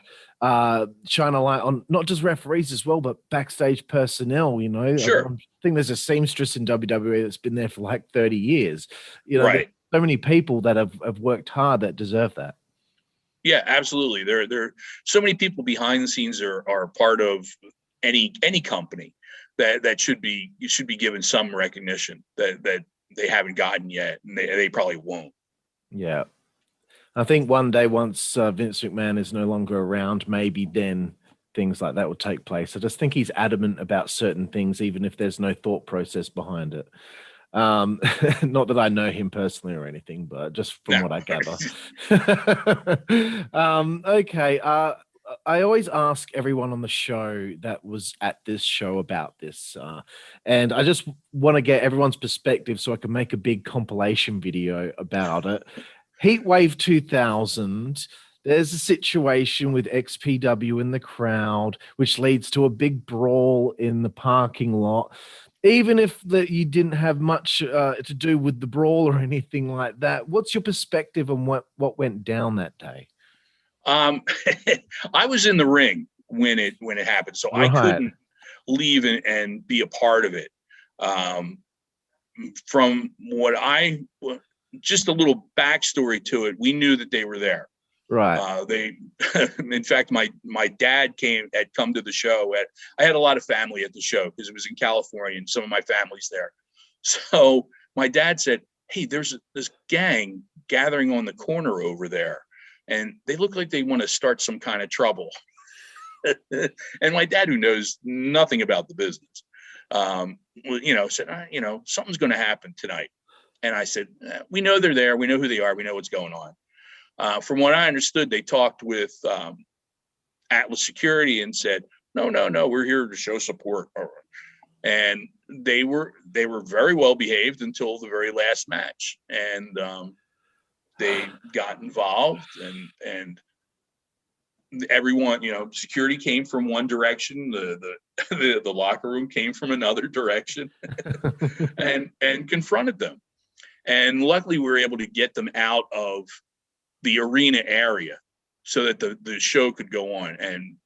shine a light on not just referees as well, but backstage personnel. Sure. I think there's a seamstress in WWE that's been there for like 30 years. Right. So many people that have worked hard that deserve that. Yeah, absolutely. There are so many people behind the scenes are part of any company that should be given some recognition that they haven't gotten yet, and they probably won't. Yeah. I think one day once Vince McMahon is no longer around, maybe then things like that will take place. I just think he's adamant about certain things, even if there's no thought process behind it. Not that I know him personally or anything, but just from what I gather. Okay. I always ask everyone on the show that was at this show about this. And I just want to get everyone's perspective so I can make a big compilation video about it. Heatwave 2000, there's a situation with XPW in the crowd, which leads to a big brawl in the parking lot. Even if you didn't have much to do with the brawl or anything like that, what's your perspective on what went down that day? I was in the ring when it happened, so I couldn't leave and be a part of it. From what just a little backstory to it, we knew that they were there. Right. They, in fact, my dad had come to the show. I had a lot of family at the show because it was in California and some of my family's there. So my dad said, "Hey, there's this gang gathering on the corner over there, and they look like they want to start some kind of trouble." And my dad, who knows nothing about the business, said, something's going to happen tonight. And I said, we know they're there. We know who they are. We know what's going on. From what I understood, they talked with Atlas Security and said, no, we're here to show support. And they were very well behaved until the very last match. And they got involved and everyone, security came from one direction. The locker room came from another direction and confronted them. And luckily we were able to get them out of the arena area so that the show could go on. And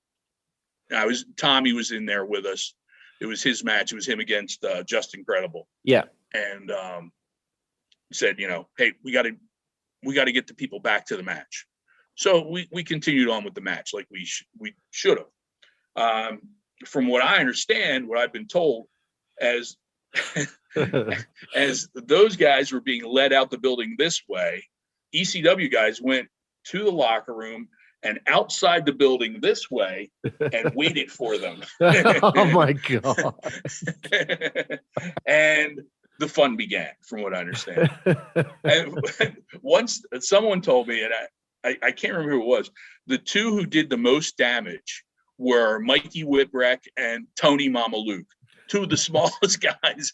Tommy was in there with us. It was his match. It was him against Just Incredible. Yeah. And said, hey, we got to get the people back to the match. So we continued on with the match like we should have. From what I understand, what I've been told, as as those guys were being led out the building this way, ECW guys went to the locker room and outside the building this way and waited for them. Oh my God. And the fun began, from what I understand. And once someone told me, and I can't remember who it was, the two who did the most damage were Mikey Whipwreck and Tony Mamaluke, two of the smallest guys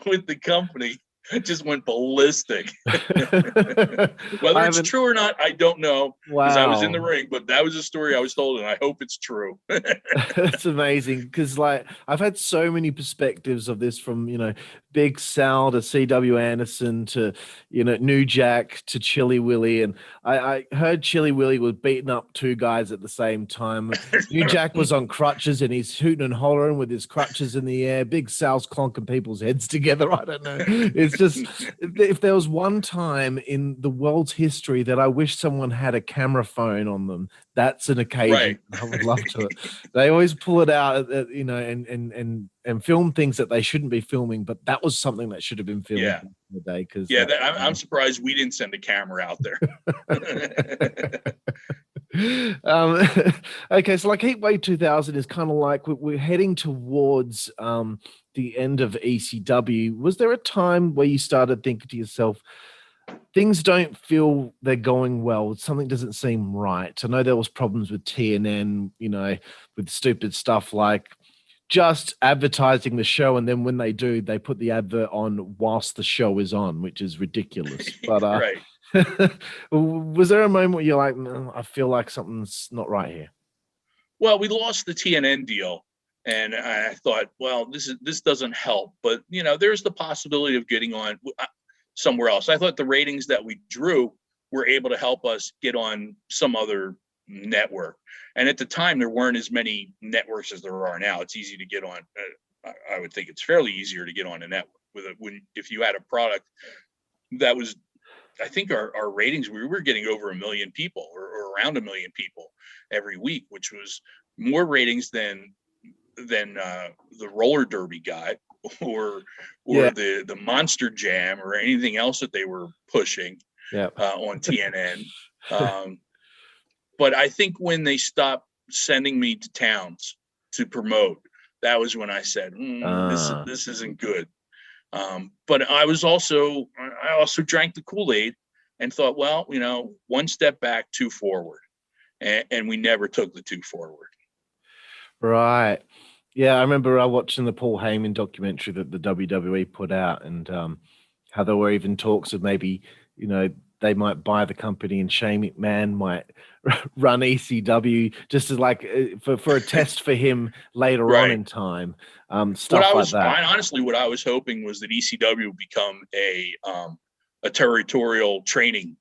with the company. Just went ballistic. Whether it's true or not, I don't know, because I was in the ring, but that was a story I was told, and I hope it's true. That's amazing, because I've had so many perspectives of this, from Big Sal to CW Anderson to New Jack to Chili Willy, and I heard Chili Willy was beating up two guys at the same time. New Jack was on crutches and he's hooting and hollering with his crutches in the air. Big Sal's clonking people's heads together. I don't know. It's just, if there was one time in the world's history that I wish someone had a camera phone on them, that's an occasion. Right. I would love to. They always pull it out, and film things that they shouldn't be filming, but that was something that should have been filmed the day. Because I'm surprised we didn't send a camera out there. Okay, so Heatwave 2000 is kind of like we're heading towards the end of ECW. Was there a time where you started thinking to yourself, things don't feel they're going well, something doesn't seem right? I know there was problems with TNN, with stupid stuff like just advertising the show, and then when they do, they put the advert on whilst the show is on, which is ridiculous. But right. Was there a moment where you're like, no, I feel like something's not right here? Well, we lost the TNN deal, and I thought, well, this doesn't help. But there's the possibility of getting on somewhere else. I thought the ratings that we drew were able to help us get on some other network. And at the time, there weren't as many networks as there are now. It's easy to get on. I would think it's fairly easier to get on a network if you had a product that was. I think our ratings, we were getting over 1 million people or around 1 million people every week, which was more ratings than the roller derby got or the Monster Jam or anything else that they were pushing on TNN. But I think when they stopped sending me to towns to promote, that was when I said, this isn't good. But I also drank the Kool-Aid and thought, well, one step back, two forward. And we never took the two forward. Right. Yeah, I remember watching the Paul Heyman documentary that the WWE put out, and how there were even talks of maybe, they might buy the company and Shane McMahon might run ECW just as for a test for him later on in time. Stuff like that. Honestly, what I was hoping was that ECW would become a territorial training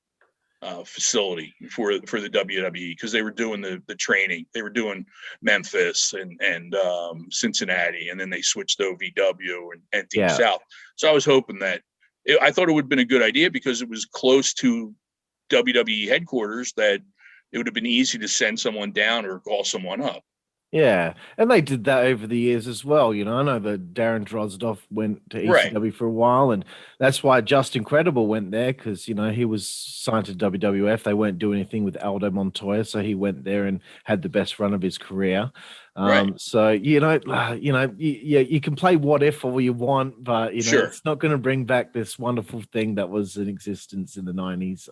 facility for the WWE, because they were doing the training. They were doing Memphis and Cincinnati, and then they switched to OVW and Deep South. So I was hoping that. I thought it would have been a good idea because it was close to WWE headquarters that it would have been easy to send someone down or call someone up. Yeah, and they did that over the years as well. You know, I know that Darren Drozdov went to Right. ECW for a while, and that's why Just Incredible went there because, you know, he was signed to WWF. They weren't doing anything with Aldo Montoya, so he went there and had the best run of his career. Right. So, you can play what if all you want, but, you know, Sure. it's not going to bring back this wonderful thing that was in existence in the 90s.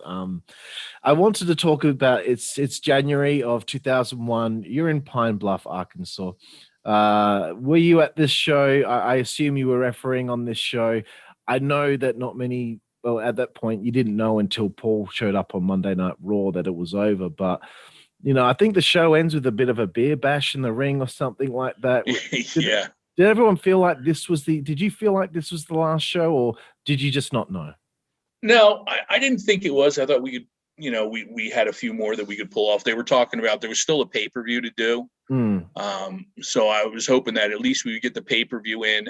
I wanted to talk about it's January of 2001. You're in Pine Bluff, Arkansas. Were you at this show? I assume you were refereeing on this show. I know that not many, well, at that point, you didn't know until Paul showed up on Monday Night Raw that it was over. But, you know, I think the show ends with a bit of a beer bash in the ring or something like that. Yeah. Did everyone feel like did you feel like this was the last show, or did you just not know? No, I didn't think it was. I thought we could, you know, we had a few more that we could pull off. They were talking about there was still a pay-per-view to do. So I was hoping that at least we would get the pay-per-view in,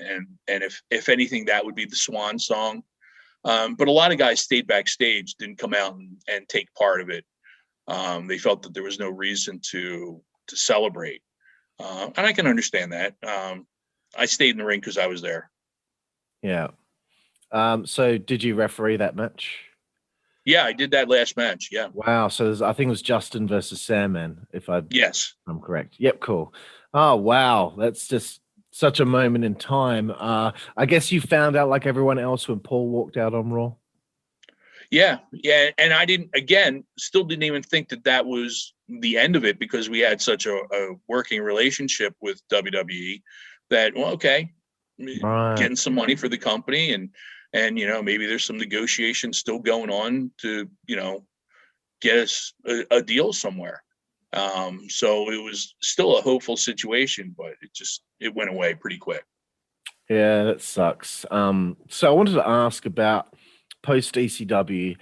and if anything, that would be the swan song. But a lot of guys stayed backstage, didn't come out and take part of it. They felt that there was no reason to celebrate. And I can understand that. I stayed in the ring because I was there. Yeah. So did you referee that match? Yeah, I did that last match. Yeah. Wow. So I think it was Justin versus Sandman, Yes. I'm correct. Yep. Cool. Oh, wow. That's just such a moment in time. I guess you found out like everyone else when Paul walked out on Raw. Yeah. And I still didn't even think that was the end of it, because we had such a working relationship with WWE that, well, okay, Right. Getting some money for the company, and, you know, maybe there's some negotiations still going on to, you know, get us a deal somewhere. So it was still a hopeful situation, but it went away pretty quick. Yeah, that sucks. So I wanted to ask about post ECW,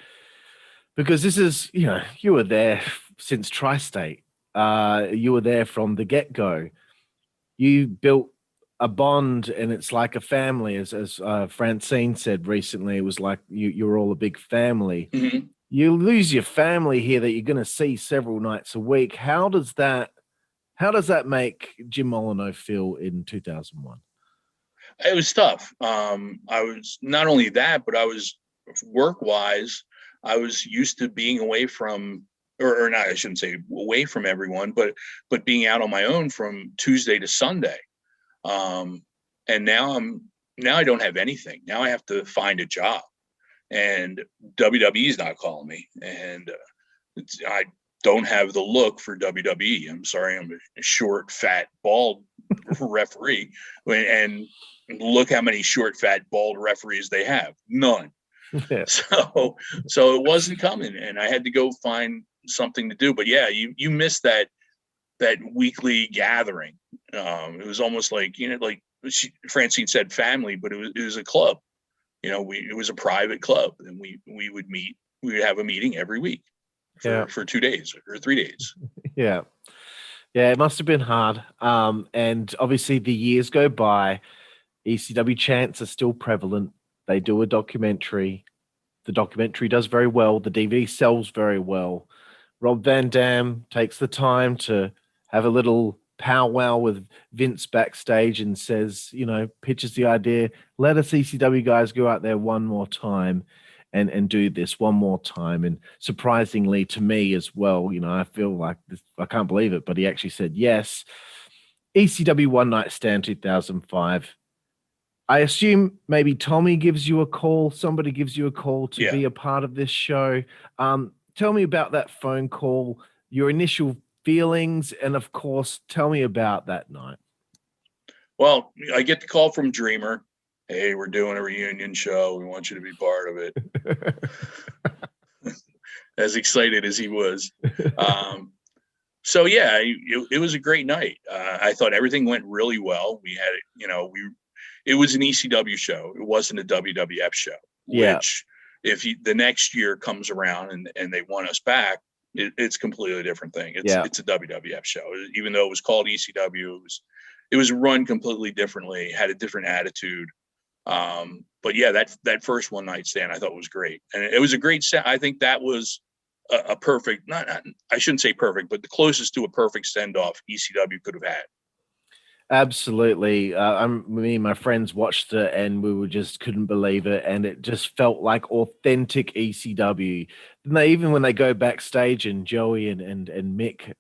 because this is, you know, you were there since Tri-State. You were there from the get-go. You built a bond, and it's like a family, as Francine said recently. It was like you're all a big family. Mm-hmm. You lose your family here that you're going to see several nights a week. How does that make Jim Molineaux feel in 2001? It was tough. I was not only that, but I was work-wise, I was used to being away from, or not, I shouldn't say away from everyone, but being out on my own from Tuesday to Sunday. And now I don't have anything. Now I have to find a job, and WWE's not calling me, and I don't have the look for WWE. I'm sorry, I'm a short, fat, bald referee, and look how many short, fat, bald referees they have. None. Yeah. So it wasn't coming, and I had to go find something to do. But yeah, you missed that weekly gathering. It was almost like, you know, like Francine said, family, but it was a club. You know, it was a private club, and we would meet. We would have a meeting every week for 2 days or 3 days. Yeah. Yeah, it must have been hard. And obviously the years go by. ECW chants are still prevalent. They do a documentary. The documentary does very well. The DVD sells very well. Rob Van Dam takes the time to have a little powwow with Vince backstage and says, you know, pitches the idea, let us ECW guys go out there one more time and do this one more time. And surprisingly to me as well, you know, I feel like this, I can't believe it, but he actually said yes. ECW One Night Stand 2005. I assume maybe Tommy gives you a call, somebody gives you a call to be a part of this show. Tell me about that phone call, your initial feelings, and of course, tell me about that night. Well, I get the call from Dreamer. Hey, we're doing a reunion show. We want you to be part of it. As excited as he was. So yeah, it was a great night. I thought everything went really well. We had, you know, it was an ECW show. It wasn't a WWF show. Yeah. Which, if the next year comes around and they want us back, it's a completely different thing. It's a WWF show. Even though it was called ECW, it was run completely differently, had a different attitude. But yeah, that first one night stand I thought was great, and it was a great set. I think that was a perfect, not I shouldn't say perfect, but the closest to a perfect send-off ECW could have had. Absolutely. Me and my friends watched it and we were just couldn't believe it. And it just felt like authentic ECW. And even when they go backstage and Joey and Mick,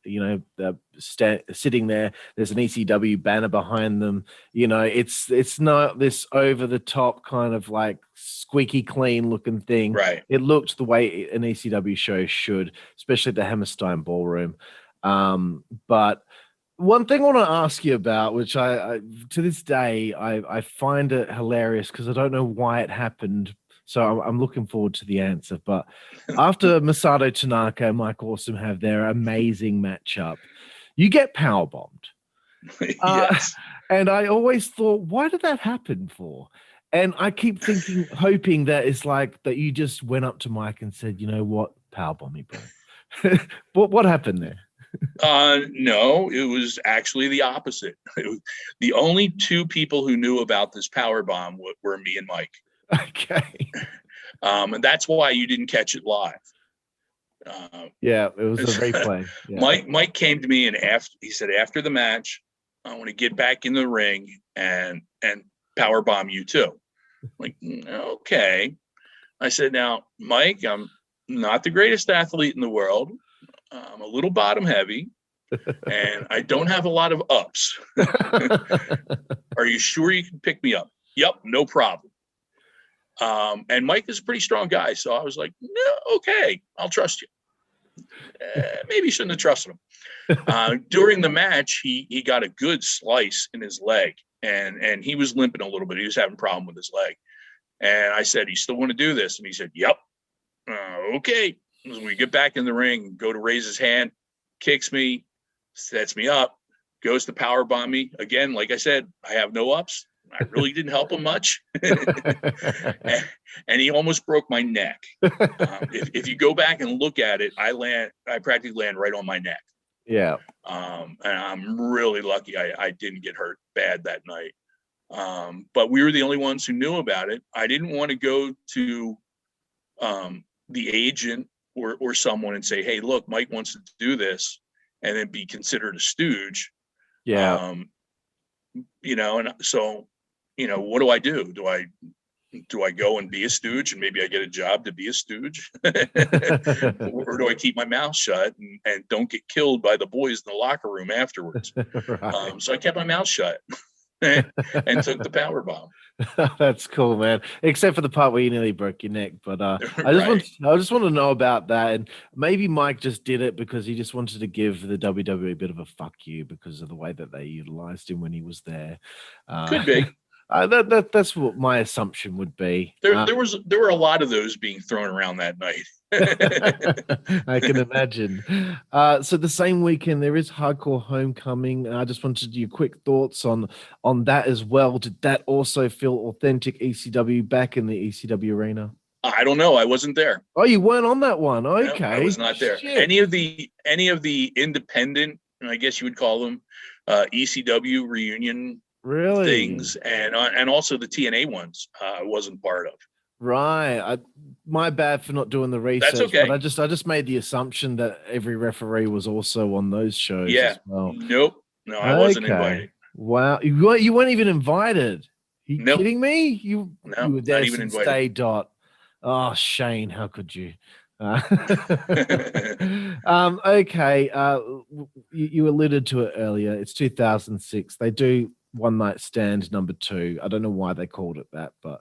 sitting there, there's an ECW banner behind them. It's not this over the top kind of like squeaky clean looking thing. Right. It looked the way an ECW show should, especially the Hammerstein Ballroom. But one thing I want to ask you about, which I to this day, I find it hilarious because I don't know why it happened. So I'm looking forward to the answer. But after Masato Tanaka and Mike Awesome have their amazing matchup, you get powerbombed. Yes. And I always thought, why did that happen for? And I keep thinking, hoping that it's like that you just went up to Mike and said, you know what, powerbomb me, bro. What happened there? No, it was actually the opposite. The only two people who knew about this power bomb were me and Mike. Okay. And that's why you didn't catch it live. Yeah, it was a replay. Yeah. Mike came to me and he said, after the match, I want to get back in the ring and power bomb you too. I'm like, okay. I said, now, Mike, I'm not the greatest athlete in the world. I'm a little bottom heavy and I don't have a lot of ups. Are you sure you can pick me up? Yep, no problem. And Mike is a pretty strong guy. So I was like, no, okay, I'll trust you. Maybe shouldn't have trusted him. During the match, he got a good slice in his leg and he was limping a little bit. He was having a problem with his leg. And I said, you still want to do this? And he said, yep. Okay. We get back in the ring, go to raise his hand, kicks me, sets me up, goes to power bomb me. Again, like I said, I have no ups. I really didn't help him much. and he almost broke my neck. If you go back and look at it, I practically land right on my neck. Yeah. And I'm really lucky I didn't get hurt bad that night. But we were the only ones who knew about it. I didn't want to go to the agent or someone and say, hey, look, Mike wants to do this, and then be considered a stooge. Yeah. And so, what do I do? Do I go and be a stooge and maybe I get a job to be a stooge? Or do I keep my mouth shut and don't get killed by the boys in the locker room afterwards? Right. So I kept my mouth shut and took the power bomb. That's cool, man. Except for the part where you nearly broke your neck. But I just want to know about that. And maybe Mike just did it because he just wanted to give the WWE a bit of a fuck you because of the way that they utilized him when he was there. Could be. That's what my assumption would be. There were a lot of those being thrown around that night. I can imagine. So the same weekend there is Hardcore Homecoming. I just wanted your quick thoughts on that as well. Did that also feel authentic ECW back in the ECW arena? I don't know. I wasn't there. Oh, you weren't on that one. Okay, no, I was not there. Shit. Any of the independent, I guess you would call them, ECW reunion things, and also the TNA ones, I wasn't part of. Right. My bad for not doing the research. That's okay. But I just made the assumption that every referee was also on those shows. Yeah. As well. Nope. No, I wasn't invited. Wow. You weren't even invited. You Nope. kidding me? You were there not even since invited. day dot. Oh, Shane, how could you? Okay. You alluded to it earlier. It's 2006. They do One Night Stand #2. I don't know why they called it that, but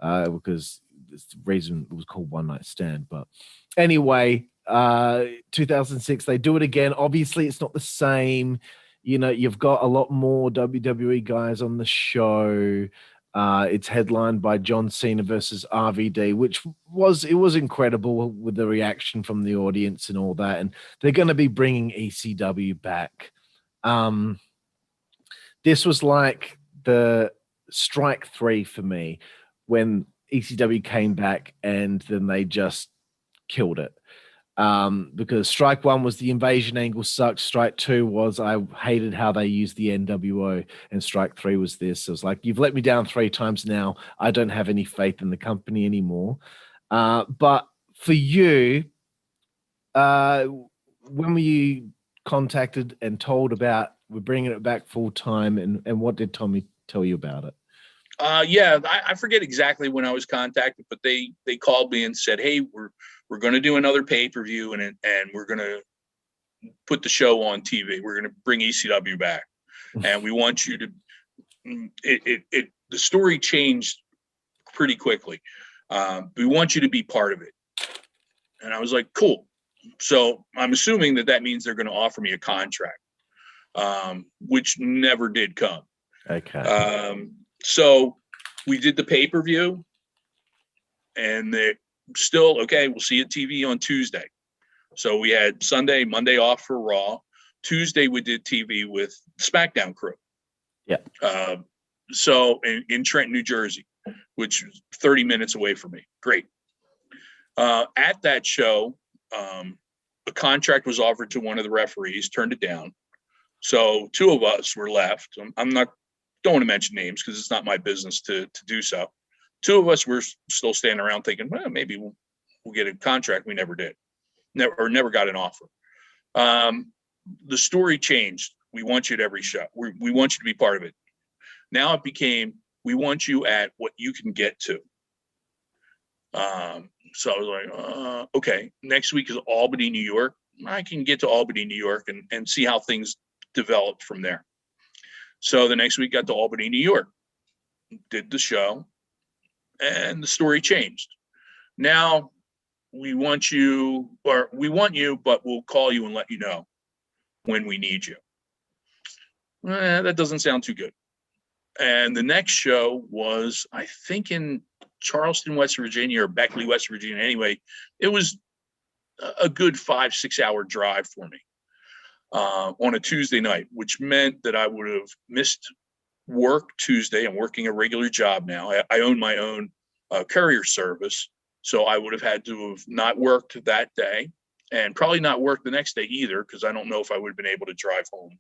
because it's the reason it was called One Night Stand. But anyway, 2006, they do it again. Obviously, it's not the same. You've got a lot more WWE guys on the show. It's headlined by John Cena versus RVD, which was incredible with the reaction from the audience and all that. And they're going to be bringing ECW back. This was like the strike 3 for me when ECW came back, and then they just killed it. Because strike 1 was the invasion angle sucked. Strike 2 was I hated how they used the NWO, and strike 3 was this. It was like, you've let me down 3 times now. I don't have any faith in the company anymore. But for you, when were you contacted and told about we're bringing it back full time, and what did Tommy tell you about it? Yeah, I forget exactly when I was contacted, but they called me and said, "Hey, we're going to do another pay-per-view and we're going to put the show on TV. We're going to bring ECW back, and we want you to." The story changed pretty quickly. We want you to be part of it, and I was like, "Cool." So I'm assuming that means they're going to offer me a contract, which never did come. Okay. So we did the pay-per-view, and they still, okay, we'll see you at TV on Tuesday. So we had Sunday, Monday off for Raw. Tuesday we did TV with SmackDown crew. Yeah. So in Trenton, New Jersey, which is 30 minutes away from me. Great. At that show, a contract was offered to one of the referees, turned it down. So two of us were left. Don't want to mention names because it's not my business to do so. Two of us were still standing around thinking, well, maybe we'll get a contract. We never did. Never got an offer. The story changed. We want you at every show. We want you to be part of it. Now it became, we want you at what you can get to. So I was like, okay, next week is Albany, New York. I can get to Albany, New York and see how things developed from there. So the next week got to Albany, New York, did the show, and the story changed. Now we want you, but we'll call you and let you know when we need you. That doesn't sound too good. And the next show was, I think, in Charleston, West Virginia, or Beckley, West Virginia. Anyway, it was a good 5-6 hour drive for me on a Tuesday night, which meant that I would have missed work Tuesday. I'm working a regular job now. I own my own courier service. So I would have had to have not worked that day and probably not worked the next day either, because I don't know if I would have been able to drive home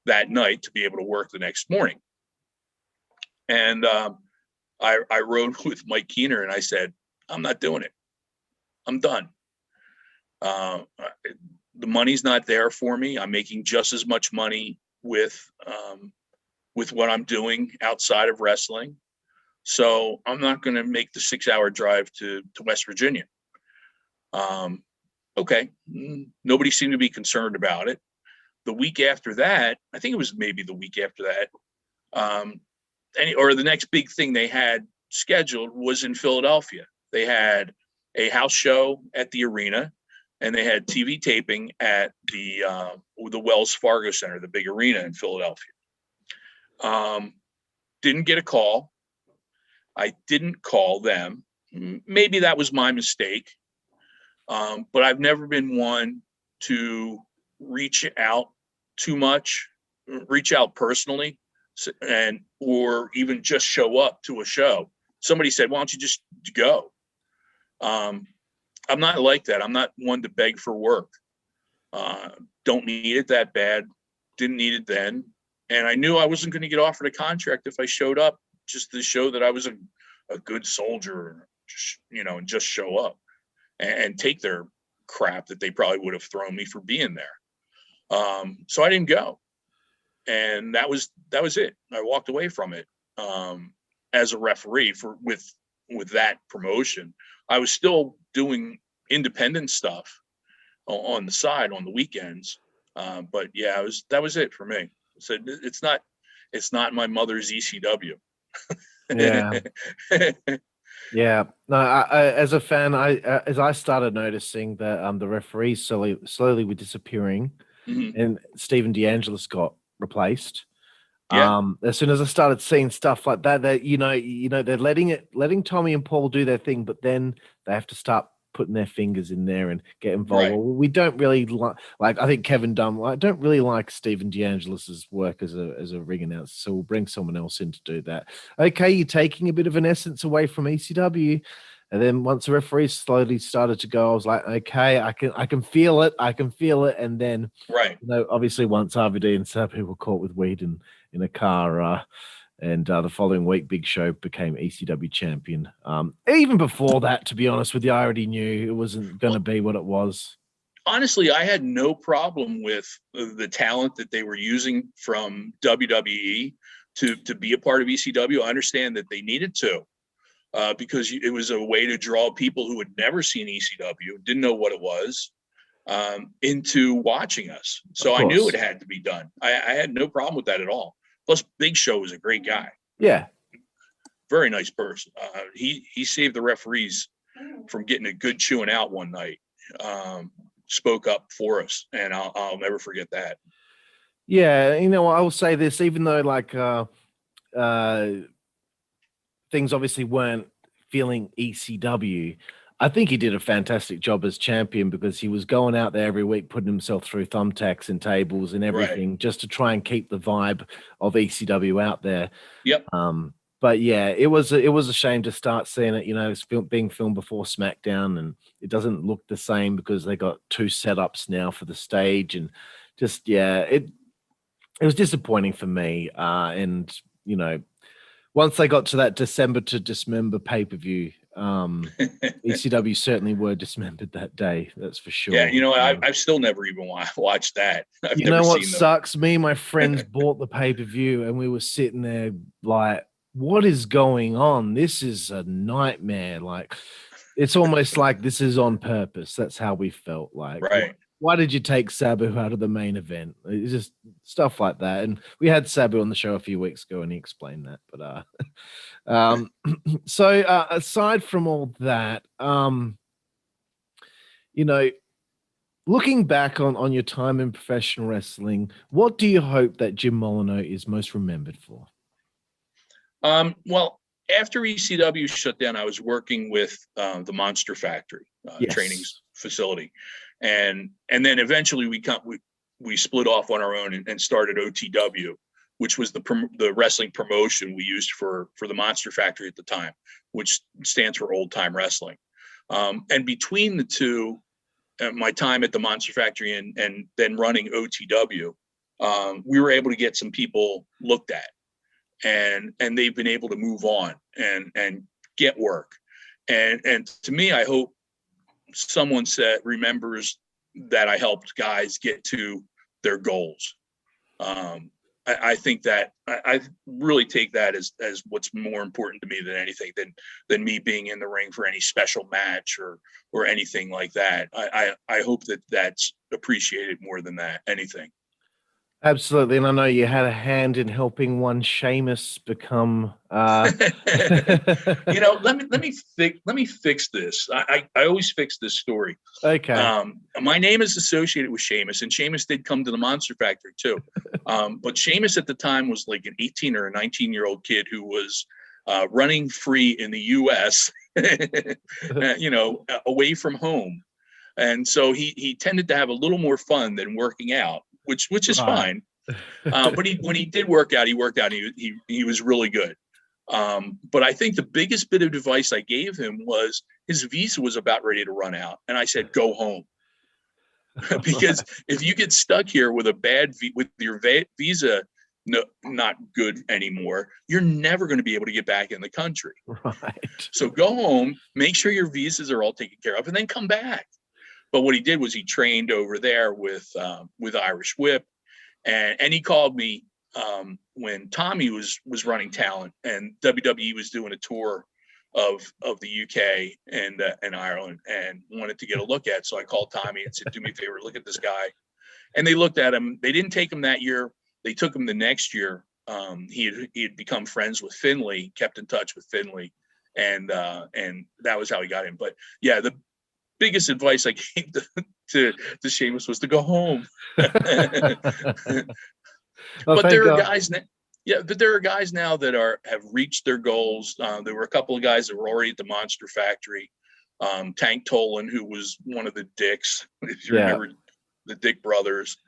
that night to be able to work the next morning. And I rode with Mike Keener and I said, I'm not doing it. I'm done. The money's not there for me. I'm making just as much money with what I'm doing outside of wrestling. So I'm not going to make the 6 hour drive to West Virginia. Okay. Nobody seemed to be concerned about it. The week after that, I think it was maybe the week after that, or the next big thing they had scheduled was in Philadelphia. They had a house show at the arena, and they had TV taping at the Wells Fargo Center, the big arena in Philadelphia. Didn't get a call. I didn't call them. Maybe that was my mistake. But I've never been one to reach out too much, reach out personally, or even just show up to a show. Somebody said, why don't you just go? I'm not like that. I'm not one to beg for work. Don't need it that bad. Didn't need it then. And I knew I wasn't going to get offered a contract if I showed up just to show that I was a good soldier, and just show up and take their crap that they probably would have thrown me for being there. So I didn't go. And that was it. I walked away from it as a referee with that promotion. I was still doing independent stuff on the side on the weekends. But yeah, that was it for me. So it's not my mother's ECW. Yeah. Yeah. No, as a fan, as I started noticing that the referees slowly were disappearing, and Stephen DeAngelis got replaced. Yeah. As soon as I started seeing stuff like that, they're letting Tommy and Paul do their thing, but then they have to start putting their fingers in there and get involved. Right. We don't really like. I think Kevin Dunn. I don't really like Stephen DeAngelis's work as a ring announcer, so we'll bring someone else in to do that. Okay, you're taking a bit of an essence away from ECW, and then once the referees slowly started to go, I was like, okay, I can feel it, and then right. Obviously once RVD and Sabu were caught with weed in a car. And the following week, Big Show became ECW champion. Even before that, to be honest with you, I already knew it wasn't going to be what it was. honestly, I had no problem with the talent that they were using from WWE to be a part of ECW. I understand that they needed to, because it was a way to draw people who had never seen ECW, didn't know what it was, into watching us. So I knew it had to be done. I had no problem with that at all. Plus, Big Show was a great guy. Yeah. Very nice person. He saved the referees from getting a good chewing out one night. Spoke up for us, and I'll never forget that. Yeah, you know, I will say this, even though like things obviously weren't feeling ECW, I think he did a fantastic job as champion, because he was going out there every week, putting himself through thumbtacks and tables and everything, just to try and keep the vibe of ECW out there. Yep. But yeah, it was a shame to start seeing it. You know, it's being filmed before SmackDown, and it doesn't look the same because they got 2 setups now for the stage, and just it was disappointing for me. And you know, once they got to that December to Dismember pay-per-view, ECW certainly were dismembered that day. That's for sure. Yeah, you know, I've still never even watched that. You know what sucks? Me and my friends bought the pay-per-view, and we were sitting there like, what is going on? This is a nightmare. Like, it's almost like this is on purpose. That's how we felt. Like, why did you take Sabu out of the main event? It's just stuff like that. And we had Sabu on the show a few weeks ago, and he explained that. But so aside from all that, you know, looking back on your time in professional wrestling, what do you hope that Jim Molineaux is most remembered for? Well, after ECW shut down, I was working with the Monster Factory training facility, and then eventually we split off on our own and started OTW, which was the wrestling promotion we used for the Monster Factory at the time, which stands for Old Time Wrestling. And between the two, my time at the Monster Factory and then running OTW, we were able to get some people looked at. And they've been able to move on and get work. And to me, I hope someone remembers that I helped guys get to their goals. I think that I really take that as what's more important to me than anything than me being in the ring for any special match or anything like that. I hope that that's appreciated more than anything. Absolutely, and I know you had a hand in helping one Sheamus become. You know, let me fix this. I always fix this story. Okay. My name is associated with Sheamus, and Sheamus did come to the Monster Factory too. But Sheamus at the time was like an 18 or a 19-year-old kid who was running free in the U.S. You know, away from home, and so he tended to have a little more fun than working out. Which is fine, but when he did work out, he worked out. He was really good. But I think the biggest bit of advice I gave him was his visa was about ready to run out, and I said, "Go home," because if you get stuck here with with your visa not good anymore, you're never going to be able to get back in the country. Right. So go home, make sure your visas are all taken care of, and then come back. But what he did was he trained over there with Irish Whip, and he called me when Tommy was running talent and WWE was doing a tour of the UK and Ireland and wanted to get a look at. So I called Tommy and said, "Do me a favor, look at this guy." And they looked at him. They didn't take him that year. They took him the next year. He had become friends with Finlay, kept in touch with Finlay, and that was how he got in. But yeah, the biggest advice I gave to Sheamus was to go home. But there are guys now. Yeah, but there are guys now that have reached their goals. There were a couple of guys that were already at the Monster Factory. Tank Tolan, who was one of the Dicks, if you remember the Dick brothers,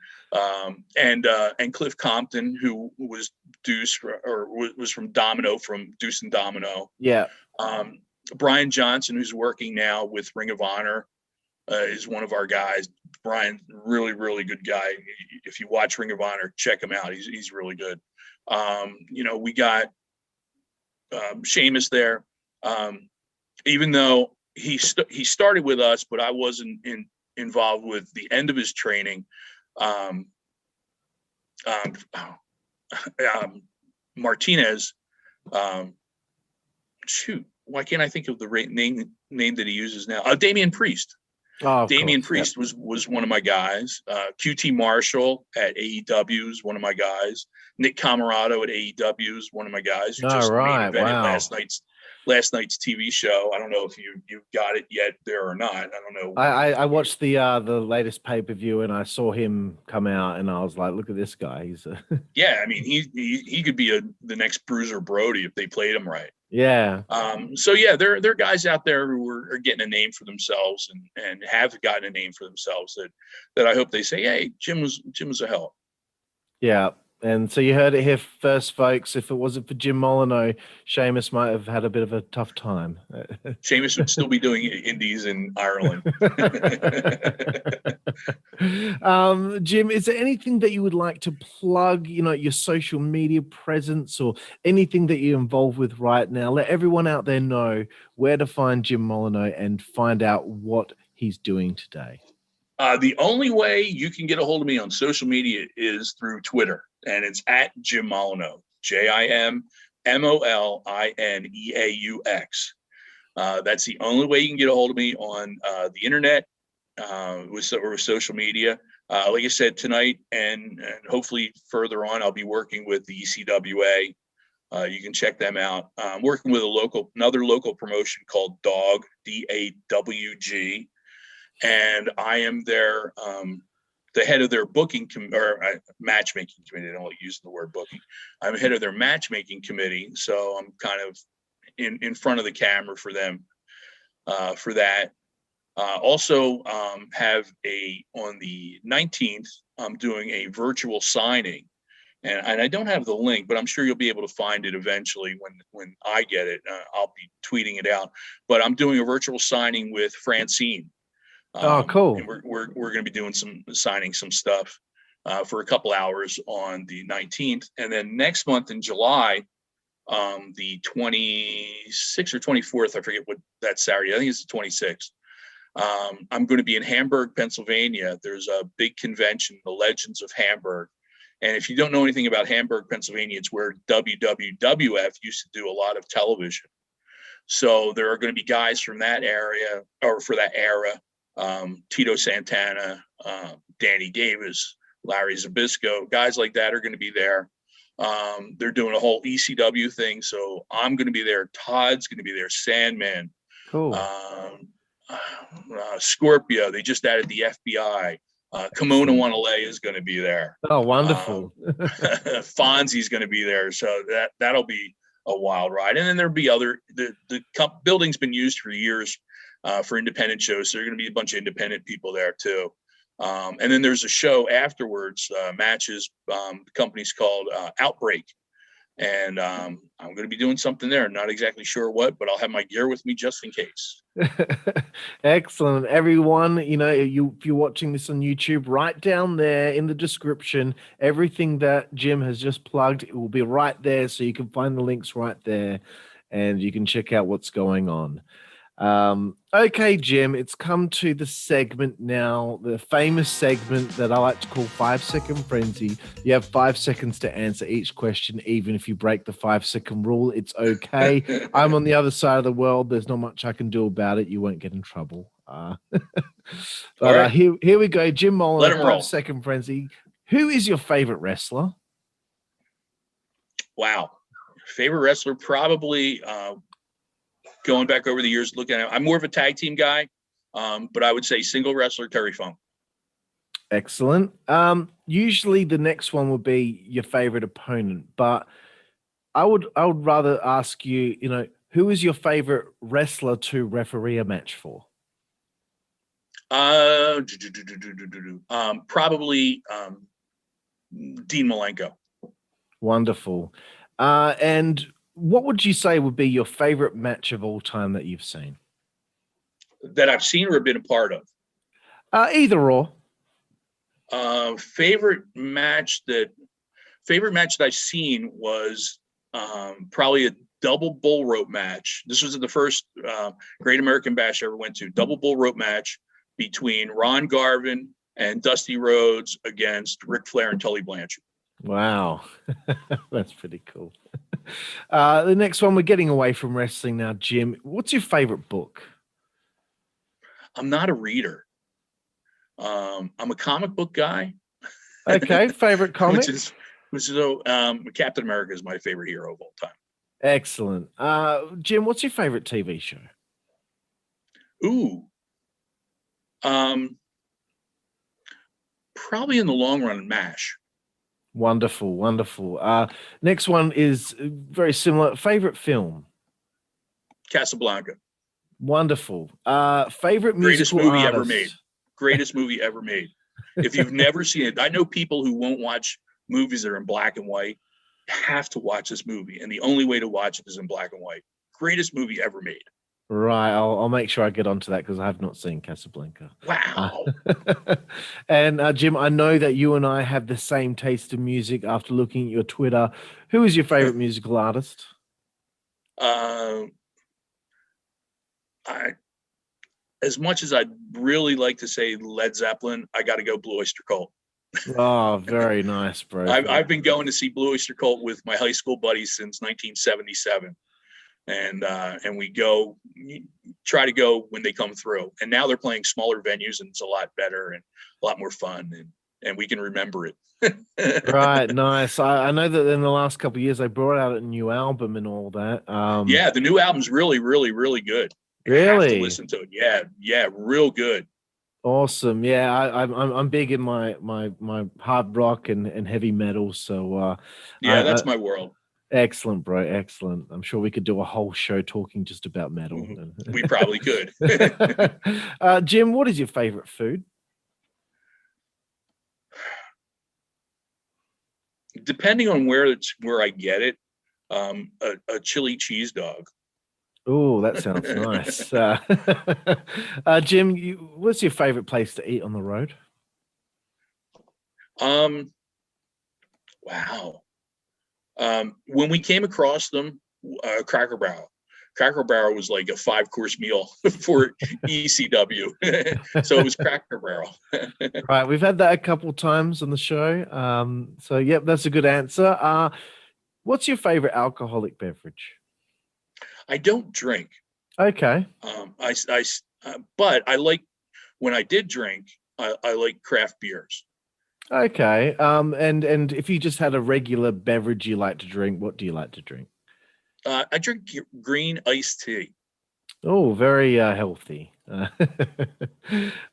and Cliff Compton, who was Deuce or was from Domino, from Deuce and Domino. Yeah. Brian Johnson, who's working now with Ring of Honor, is one of our guys. Brian, really, really good guy. If you watch Ring of Honor, check him out. He's really good. You know, we got Sheamus there. Even though he started with us, but I wasn't involved with the end of his training. Martinez, shoot, why can't I think of the name that he uses now? Damian Priest. Oh, Damian Priest was one of my guys. QT Marshall at AEW is one of my guys. Nick Camarado at AEW is one of my guys who just main evented last night's TV show. I don't know if you got it yet there or not. I don't know. I watched the latest pay-per-view and I saw him come out and I was like, look at this guy. He's yeah, I mean he could be the next Bruiser Brody if they played him right. Yeah. So yeah, there are guys out there who are getting a name for themselves and have gotten a name for themselves that I hope they say, hey, Jim was a help. Yeah. And so you heard it here first, folks. If it wasn't for Jim Molineaux, Sheamus might have had a bit of a tough time. Sheamus would still be doing indies in Ireland. Jim, is there anything that you would like to plug, your social media presence or anything that you're involved with right now? Let everyone out there know where to find Jim Molineaux and find out what he's doing today. The only way you can get a hold of me on social media is through Twitter, and it's at Jim Molineaux, JimMolineaux. That's the only way you can get a hold of me on the internet with social media. Like I said, tonight and hopefully further on, I'll be working with the ECWA. You can check them out. I'm working with another local promotion called DAWG, DAWG. And I am the head of their matchmaking committee. I don't like using the word booking. I'm head of their matchmaking committee, so I'm kind of in front of the camera for them for that. Also, have on the 19th, I'm doing a virtual signing, and I don't have the link, but I'm sure you'll be able to find it eventually when I get it. I'll be tweeting it out. But I'm doing a virtual signing with Francine. Oh, cool. And we're going to be doing signing some stuff for a couple hours on the 19th. And then next month in July, the 26th or 24th, I forget what that Saturday, I think it's the 26th. I'm going to be in Hamburg, Pennsylvania. There's a big convention, the Legends of Hamburg. And if you don't know anything about Hamburg, Pennsylvania, it's where WWF used to do a lot of television. So there are going to be guys from that area or for that era. Tito Santana, Danny Davis, Larry Zbyszko, guys like that are going to be there. They're doing a whole ECW thing, so I'm going to be there. Todd's going to be there. Sandman, cool. Scorpio. They just added the FBI. Kimona Wanalea is going to be there. Oh, wonderful. Fonzie's going to be there, so that'll be a wild ride. And then there'll be the building's been used for years. For independent shows. So there are going to be a bunch of independent people there too. And then there's a show afterwards, matches. The company's called Outbreak. And I'm going to be doing something there. Not exactly sure what, but I'll have my gear with me just in case. Excellent. Everyone, if you're watching this on YouTube, right down there in the description, everything that Jim has just plugged, it will be right there. So you can find the links right there and you can check out what's going on. Okay, Jim, it's come to the segment now, the famous segment that I like to call 5-second frenzy. You have 5 seconds to answer each question, even if you break the 5-second rule. It's okay. I'm on the other side of the world. There's not much I can do about it. You won't get in trouble. But here we go. Jim Molineaux, 5-second frenzy. Who is your favorite wrestler? Wow. Favorite wrestler, probably going back over the years, looking at, I'm more of a tag team guy, but I would say single wrestler Terry Funk. Excellent. Usually the next one would be your favorite opponent, but I would rather ask you, who is your favorite wrestler to referee a match for? Probably Dean Malenko. Wonderful. And what would you say would be your favorite match of all time that you've seen? That I've seen or been a part of? Either or. Favorite match that I've seen was probably a double bull rope match. This was the first Great American Bash I ever went to. Double bull rope match between Ron Garvin and Dusty Rhodes against Ric Flair and Tully Blanchard. Wow. That's pretty cool. The next one, we're getting away from wrestling now, Jim. What's your favorite book? I'm not a reader. I'm a comic book guy. Okay, favorite comic? Captain America is my favorite hero of all time. Excellent. Jim, what's your favorite TV show? Ooh. Probably in the long run, MASH. Wonderful, wonderful. Next one is very similar. Favorite film? Casablanca. Wonderful. Favorite Greatest musical movie artist? ever made. Greatest movie ever made. If you've never seen it, I know people who won't watch movies that are in black and white. Have to watch this movie, and the only way to watch it is in black and white. Greatest movie ever made. Right, I'll make sure I get onto that because I have not seen Casablanca. Wow. And Jim, I know that you and I have the same taste in music after looking at your Twitter. Who is your favorite musical artist? As much as I'd really like to say Led Zeppelin, I got to go Blue Oyster Cult. Oh, very nice, bro. I've been going to see Blue Oyster Cult with my high school buddies since 1977. And we try to go when they come through, and now they're playing smaller venues and it's a lot better and a lot more fun, and we can remember it. Right, nice. I know that in the last couple of years they brought out a new album and all that. Yeah, the new album's really, really, really good. Really? You have to listen to it. Yeah, real good. Awesome. Yeah, I'm big in my hard rock and heavy metal. So that's my world. Excellent, bro. Excellent. I'm sure we could do a whole show talking just about metal. Mm-hmm. We probably could. Jim, what is your favorite food? Depending on where I get it, a chili cheese dog. Oh, that sounds nice. Jim, what's your favorite place to eat on the road? Wow. When we came across them, Cracker Barrel. Cracker Barrel was like a 5-course meal for ECW. So it was Cracker Barrel. Right. We've had that a couple of times on the show. So, yep, that's a good answer. What's your favorite alcoholic beverage? I don't drink. Okay. But I like, when I did drink, I like craft beers. Okay. And if you just had a regular beverage you like to drink, what do you like to drink? I drink green iced tea. Oh, very healthy.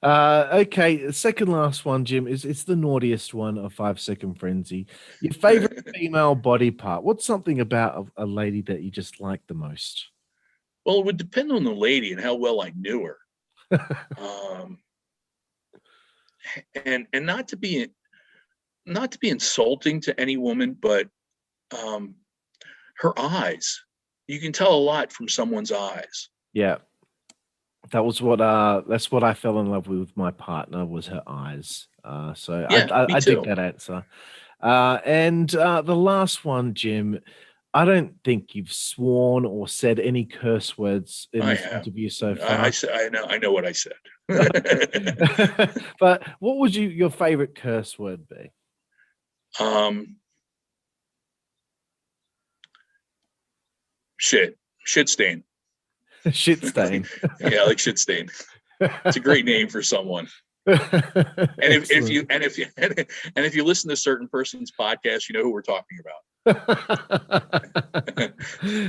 Okay, second last one, Jim, it's the naughtiest one of 5 Second Frenzy. Your favorite female body part. What's something about a lady that you just like the most? Well, it would depend on the lady and how well I knew her. And not to be insulting to any woman, but her eyes. You can tell a lot from someone's eyes. Yeah. That's what I fell in love with my partner, was her eyes. So yeah, I dig that answer. And the last one, Jim, I don't think you've sworn or said any curse words in this interview so far. I know what I said. But what would your favorite curse word be? Shit stain. Shit stain. Yeah, like shit stain. It's a great name for someone. And if you listen to a certain person's podcast, you know who we're talking about.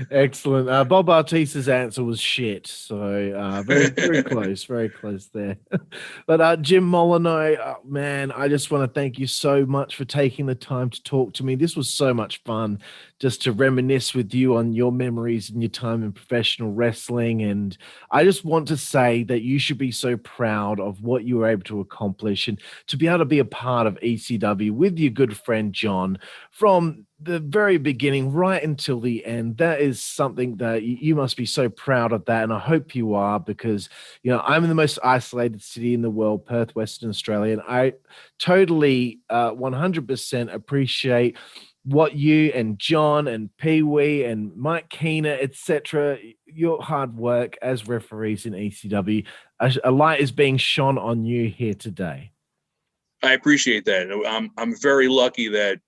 Excellent. Bob Artista's answer was shit. So very close there. But Jim Molineaux, man, I just want to thank you so much for taking the time to talk to me. This was so much fun just to reminisce with you on your memories and your time in professional wrestling. And I just want to say that you should be so proud of what you were able to accomplish and to be able to be a part of ECW with your good friend John from the very beginning right until the end. That is something that you must be so proud of that, and I hope you are, because I'm in the most isolated city in the world, Perth, Western Australia, and I totally 100% appreciate what you and John and Pee Wee and Mike Keener, etc., your hard work as referees in ECW, a light is being shone on you here today. I appreciate that. I'm very lucky that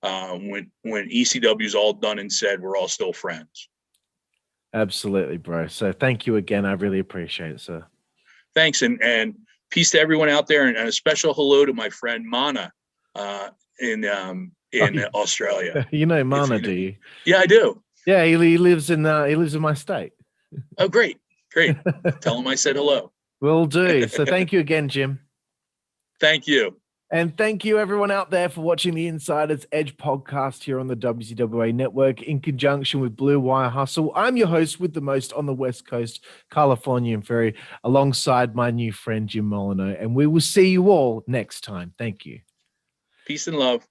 when ECW is all done and said, we're all still friends. Absolutely, bro. So thank you again. I really appreciate it, sir. Thanks, and peace to everyone out there, and a special hello to my friend Mana in Australia. You know Mana, do you? Yeah, I do. Yeah, he lives in my state. Oh, great. Tell him I said hello. Will do. So thank you again, Jim. Thank you. And thank you everyone out there for watching the Insider's Edge podcast here on the WZWA Network in conjunction with Blue Wire Hustle. I'm your host with the most on the West Coast, Karlifornia and Ferry, alongside my new friend Jim Molineaux, and we will see you all next time. Thank you. Peace and love.